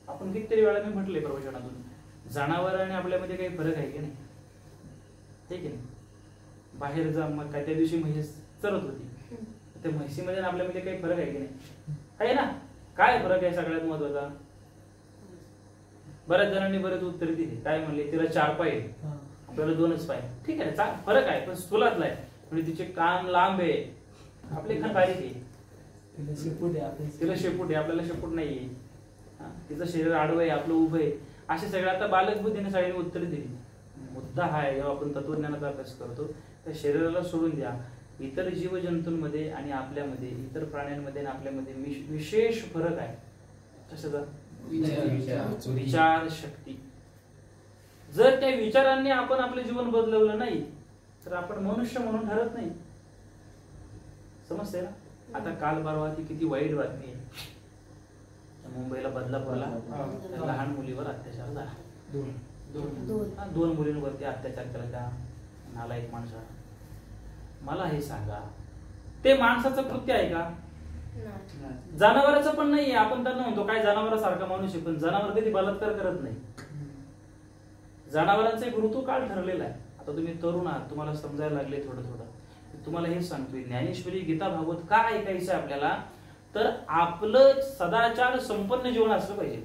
आपण कितीतरी वेळा मी म्हटलंय प्रवचनातून, जनावर आणि आपल्यामध्ये काही फरक आहे की नाही? हे की नाही? बाहेर जा, मग काय त्या दिवशी म्हैस चरत होती, त्या म्हैसीमध्ये आणि आपल्यामध्ये काही फरक आहे की नाही? आहे ना? काय फरक आहे सगळ्यात महत्वाचा? बऱ्याच जणांनी बरेच उत्तर दिली. काय म्हणले? तिला 4 पाय, आपल्याला 2च पाय. ठीक आहे, फरक आहे, पण स्थूलातला आहे. म्हणजे तिचे कान लांब आहे, आपले कान बारीक आहे. तिला शेपूट आहे, आपल्याला शेपूट नाहीये. तिचं शरीर आडवं आहे, आपलं उभं आहे. असे सगळे आता बालक बुद्धीने सगळ्यांनी उत्तर दिली. मुद्दा हा आहे, जेव्हा आपण तत्वज्ञानाचा अभ्यास करतो त्या शरीराला सोडून द्या. इतर जीवजंतूंमध्ये आणि आपल्यामध्ये, इतर प्राण्यांमध्ये आणि आपल्यामध्ये विशेष फरक आहे. कशाचा? विचार शक्ती. जर त्या विचारांनी आपण आपलं जीवन बदलवलं नाही तर आपण मनुष्य म्हणून ठरत नाही. समजते ना? आता काल परवा ती किती वाईट बातमी आहे. मुंबईला बदलापूरला लहान मुलीवर अत्याचार झाला. 2 मुलींवरती अत्याचार केला त्या नालायक माणसाला. मला हे सांगा, ते माणसाचं कृत्य आहे का? जनावराचं पण नाहीये. आपण त्यांना म्हणतो काय जनावरासारखा माणूस आहे, पण जनावर कधी बलात्कार करत नाही. जनावरांचा एक ऋतू काळ ठरलेला आहे. आता तुम्ही तरुण आहात, तुम्हाला समजायला लागले थोडं थोडं. तुम्हाला हे सांगतोय, ज्ञानेश्वरी, गीता, भागवत का ऐकायचं आपल्याला? तर आपलं सदाचार संपन्न जीवन असलं पाहिजे.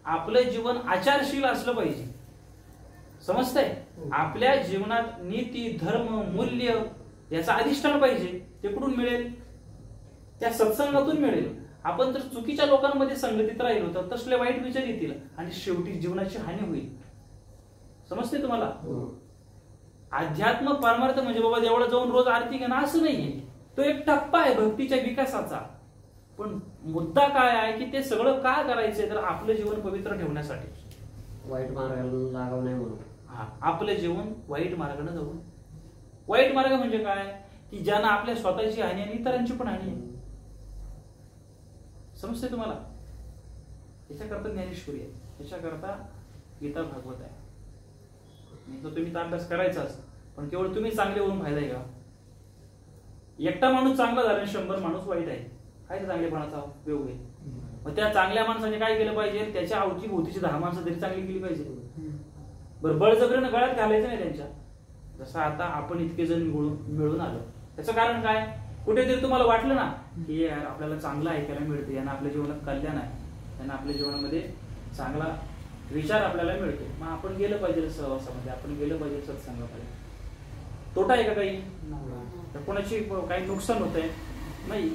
आपलं जीवन आचारशील असलं पाहिजे. समजतंय? आपल्या जीवनात नीती, धर्म, मूल्य याचा अधिष्ठान पाहिजे. ते कुठून मिळेल? त्या सत्संगातून मिळेल. आपण जर चुकीच्या लोकांमध्ये संगतीत राहिलो तर तसले वाईट विचार येतील आणि शेवटी जीवनाची हानी होईल. समजते तुम्हाला? अध्यात्म परमार्थ म्हणजे बाबा जेवढं जाऊन रोज आरती घेणं असं नाहीये. तो एक टप्पा आहे भक्तीच्या विकासाचा. पण मुद्दा काय आहे की ते सगळं का करायचंय? तर आपलं जीवन पवित्र ठेवण्यासाठी, वाईट मार्गाला लागावं नाही म्हणून. आपलं जीवन वाईट मार्गाने जाऊन. वाईट मार्ग म्हणजे काय? की ज्यांना आपल्या स्वतःची हानी आणि इतरांची पण हानी आहे. समजते तुम्हाला? याच्याकरता ज्ञानेश्वरी आहे, याच्याकरता गीता, भागवत आहे. तर तुम्ही अभ्यास करायचाच, पण केवळ तुम्ही चांगले होऊन फायदा आहे का? एकटा माणूस चांगला झाला, 100 माणूस वाईट आहे. काय चांगलेपणाचा उपयोग आहे? मग त्या चांगल्या माणसाने काय केलं पाहिजे? त्याच्या अवतीभोवतीची 10 माणसं तरी चांगली केली पाहिजे. बरं, बळजबरीनं गळ्यात घालायचं नाही त्यांच्या. जसं आता आपण इतके जण मिळून आलो, त्याचं कारण काय? कुठेतरी तुम्हाला वाटलं ना की यार आपल्याला चांगलं ऐकायला मिळतं, यांना आपल्या जीवनात कल्याण आहे, त्यांना आपल्या जीवनामध्ये चांगला विचार आपल्याला मिळतो. मग आपण गेलं पाहिजे सहवासामध्ये, आपण गेलं पाहिजे सत्संगामध्ये. तोटा आहे का काही? तर कोणाची काही नुकसान होत आहे? नाही.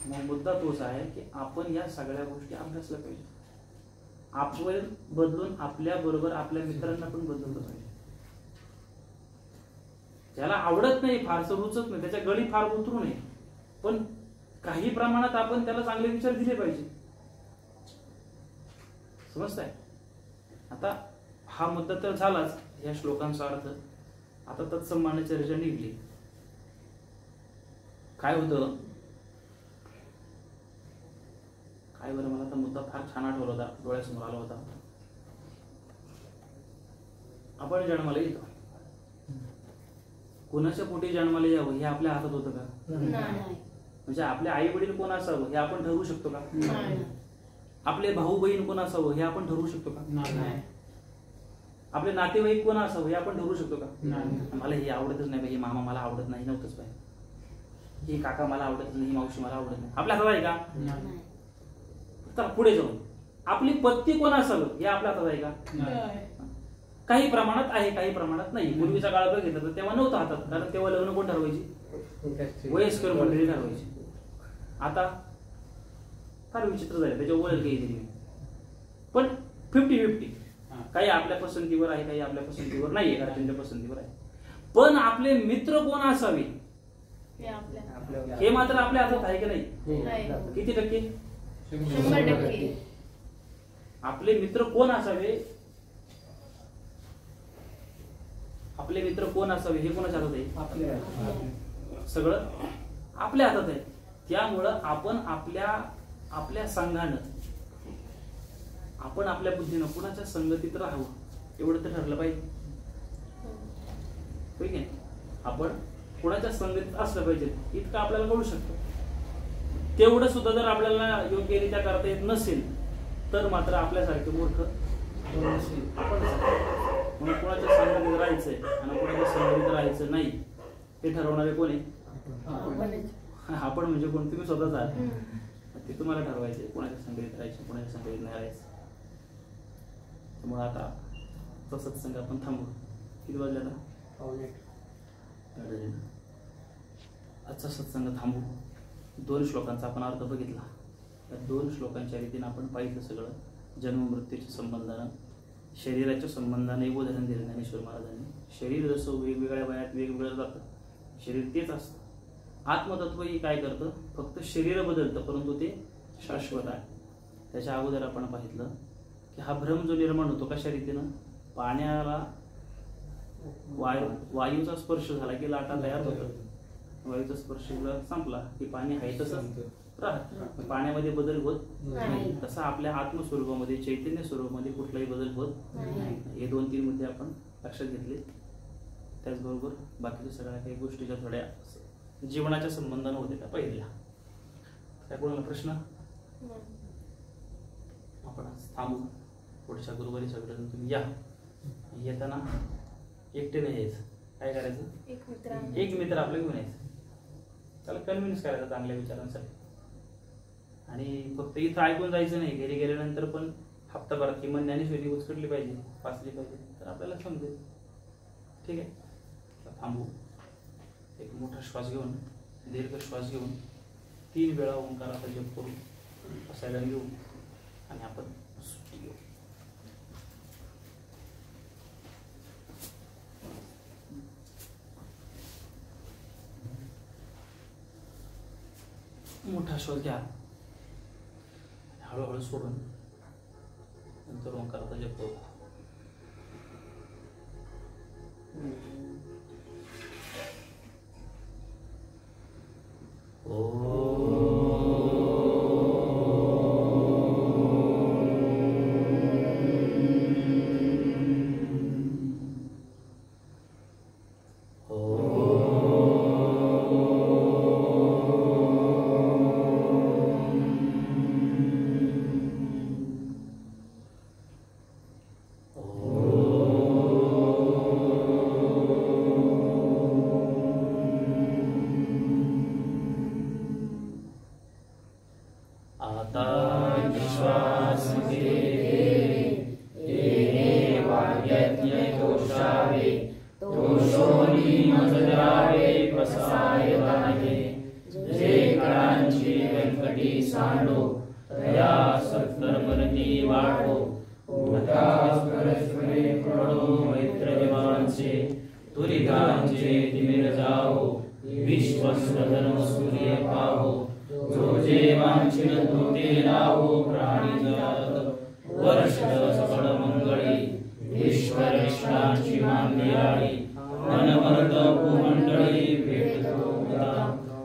मग मुद्दा तोच आहे की आपण या सगळ्या गोष्टी अभ्यासल्या पाहिजे. आपण बदलून आपल्या बरोबर आपल्या मित्रांना पण बदललं पाहिजे. ज्याला आवडत नाही, फारसं रुचत नाही, त्याच्या गळी फार उतरू नये, पण काही प्रमाणात आपण त्याला चांगले विचार दिले पाहिजे. समजताय? आता हा मुद्दा तर झालाच, या श्लोकांचा अर्थ. आता तत्समाने चर्चा निघली. काय होतं, काय बरं, मला तर मुद्दा फार छान आठवला होता, डोळ्यासमोर आला होता. आपण जन्माला येतो, कोणाच्या पोटी जन्माला यावं हे आपल्या हातात होतं का? नाही. म्हणजे आपले आई वडील कोण असावं हे आपण ठरवू शकतो का? नाही. आपले भाऊ बहीण कोण असावं हे आपण ठरवू शकतो का? नाही. आपले नातेवाईक कोण असावं हे आपण ठरवू शकतो का? नाही. मला हे आवडतच नाही, हे मामा मला आवडत नाही, नव्हतंच पाहिजे, ही काका मला आवडत नाही, ही मावशी मला आवडत नाही, आपल्या हातात आहे का? नाही. तर पुढे जाऊन आपली पत्नी कोण असावं हे आपल्या हातात आहे का? नाही. काही प्रमाणात आहे, काही प्रमाणात नाही. पूर्वीचा काळ बघितला तर तेव्हा नव्हतं हातात, कारण तेव्हा लग्न कोण ठरवायची? वयस्कर मंडळी ठरवायची. आता फार विचित्र झाले, त्याच्या ओळख काही पण 50-50, काही आपल्या पसंतीवर आहे, काही आपल्या पसंतीवर नाही, घरच्यांच्या पसंतीवर आहे. पण आपले मित्र कोण असावे हे मात्र आपल्या हातात आहे की नाही? किती टक्के? 100%. आपले मित्र कोण असावे, आपले मित्र कोण असावे हे कोणाच्या हातात आहे? सगळं आपल्या हातात आहे. त्यामुळं आपण आपल्या संघानं, आपण आपल्या बुद्धीनं कुणाच्या संगतीत राहावं एवढं तर ठरलं पाहिजे. ठीक आहे, आपण कुणाच्या संगतीत असलं पाहिजे इतकं आपल्याला कळू शकतं. तेवढं सुद्धा जर आपल्याला योग्यरित्या करता येत नसेल तर मात्र आपल्यासारखे मूर्ख आपण म्हणून कुणाच्या संगतीत राहायचंय आणि कुणाच्या संगतीत राहायचं नाही हे ठरवणारे कोण आहे? आपण म्हणजे कोण? तुम्ही स्वतःच आहात. ते तुम्हाला ठरवायचे कोणाच्या संगतीत राहायचं, कोणाच्या संगतीत नाही राहायचं. त्यामुळे आता तसंच संग आपण थांबू. किती वाजले आता? आजचा सत्संग थांबू. 2 श्लोकांचा आपण अर्थ बघितला. त्या 2 श्लोकांच्या रीतीने आपण पाहिलं सगळं. जन्म मृत्यूच्या संबंधानं, शरीराच्या संबंधाने एक उदाहरण दिलं ज्ञानेश्वर महाराजांनी. शरीर जसं वेगवेगळ्या वयात वेगवेगळं जातं, शरीर तेच असतं. आत्मतत्व ही काय करतं? फक्त शरीर बदलतं, परंतु ते शाश्वत आहे. त्याच्या अगोदर आपण पाहितलं की हा भ्रम जो निर्माण होतो कशा रीतीनं? पाण्याला वायूचा स्पर्श झाला की लाटा तयार होतात. वायूचा स्पर्श संपला की पाणी आहे तसंच राहत, पाण्यामध्ये बदल होत नाही. तसा आपल्या आत्मस्वरूपामध्ये, चैतन्य स्वरूपामध्ये कुठलाही बदल होत नाही. हे 2-3 मुद्दे आपण लक्षात घेतले. त्याचबरोबर बाकीच्या सगळ्या काही गोष्टीच्या थोड्या जीवनाच्या संबंधानं होते त्या पहिल्या. काय कोणाला प्रश्न? आपण थांबू. पुढच्या गुरुवारी सगळेजण तुम्ही या. येताना एकटे नाही यायचं. काय करायचं? एक मित्र आपलं घेऊन यायचं. त्याला कन्व्हिन्स करायचं चांगल्या विचारांसाठी. आणि फक्त इथं ऐकून जायचं नाही, घरी गेल्यानंतर पण हप्ताभरात किमान ज्ञानेश्वरी उचकटली पाहिजे, वाचली पाहिजे, तर आपल्याला समजेल. ठीक आहे, थांबू. एक मोठा श्वास घेऊन, दीर्घ श्वास घेऊन 3 वेळा ओंकाराचा जप करू, बसायला घेऊ आणि आपण सुट्टी घेऊ. मोठा श्वास घ्या, हळूहळू सोडून नंतर ओंकाराचा जप करू.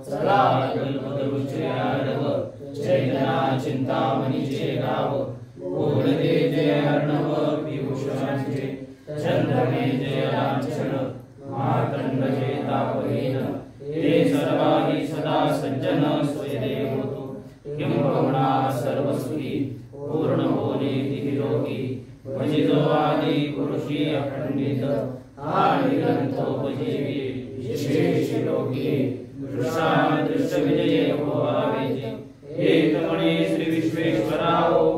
चला यादव चैतना चिंतामणीचे गाव बोलते जय अर्णव विभूषणांचे चंद्रमे जय लांछन मातंग जय तापहीन हे सर्वाही सदा सज्जन स्वयदेव होतो किंबहुना सर्वसुखी पूर्ण होणे निरोगी भजितो आदि पुरुषी अखंडित आणि ग्रंथोपजीवी विशेष योगी दृश्य विजय हो आवेजे एकमणे श्री विश्वेश्वराओ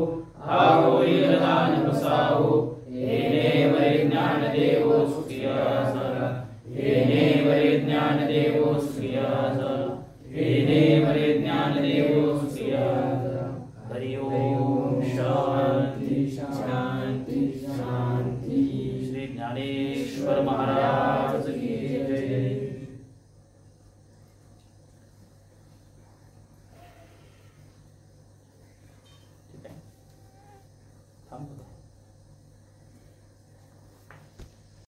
हा होई दान बसाओ येणे वै ज्ञान देवो सुखिया झाला येणे वै ज्ञान देवो सुखिया झाला येणे वै ज्ञान देवो सुखिया झाला हरि ओम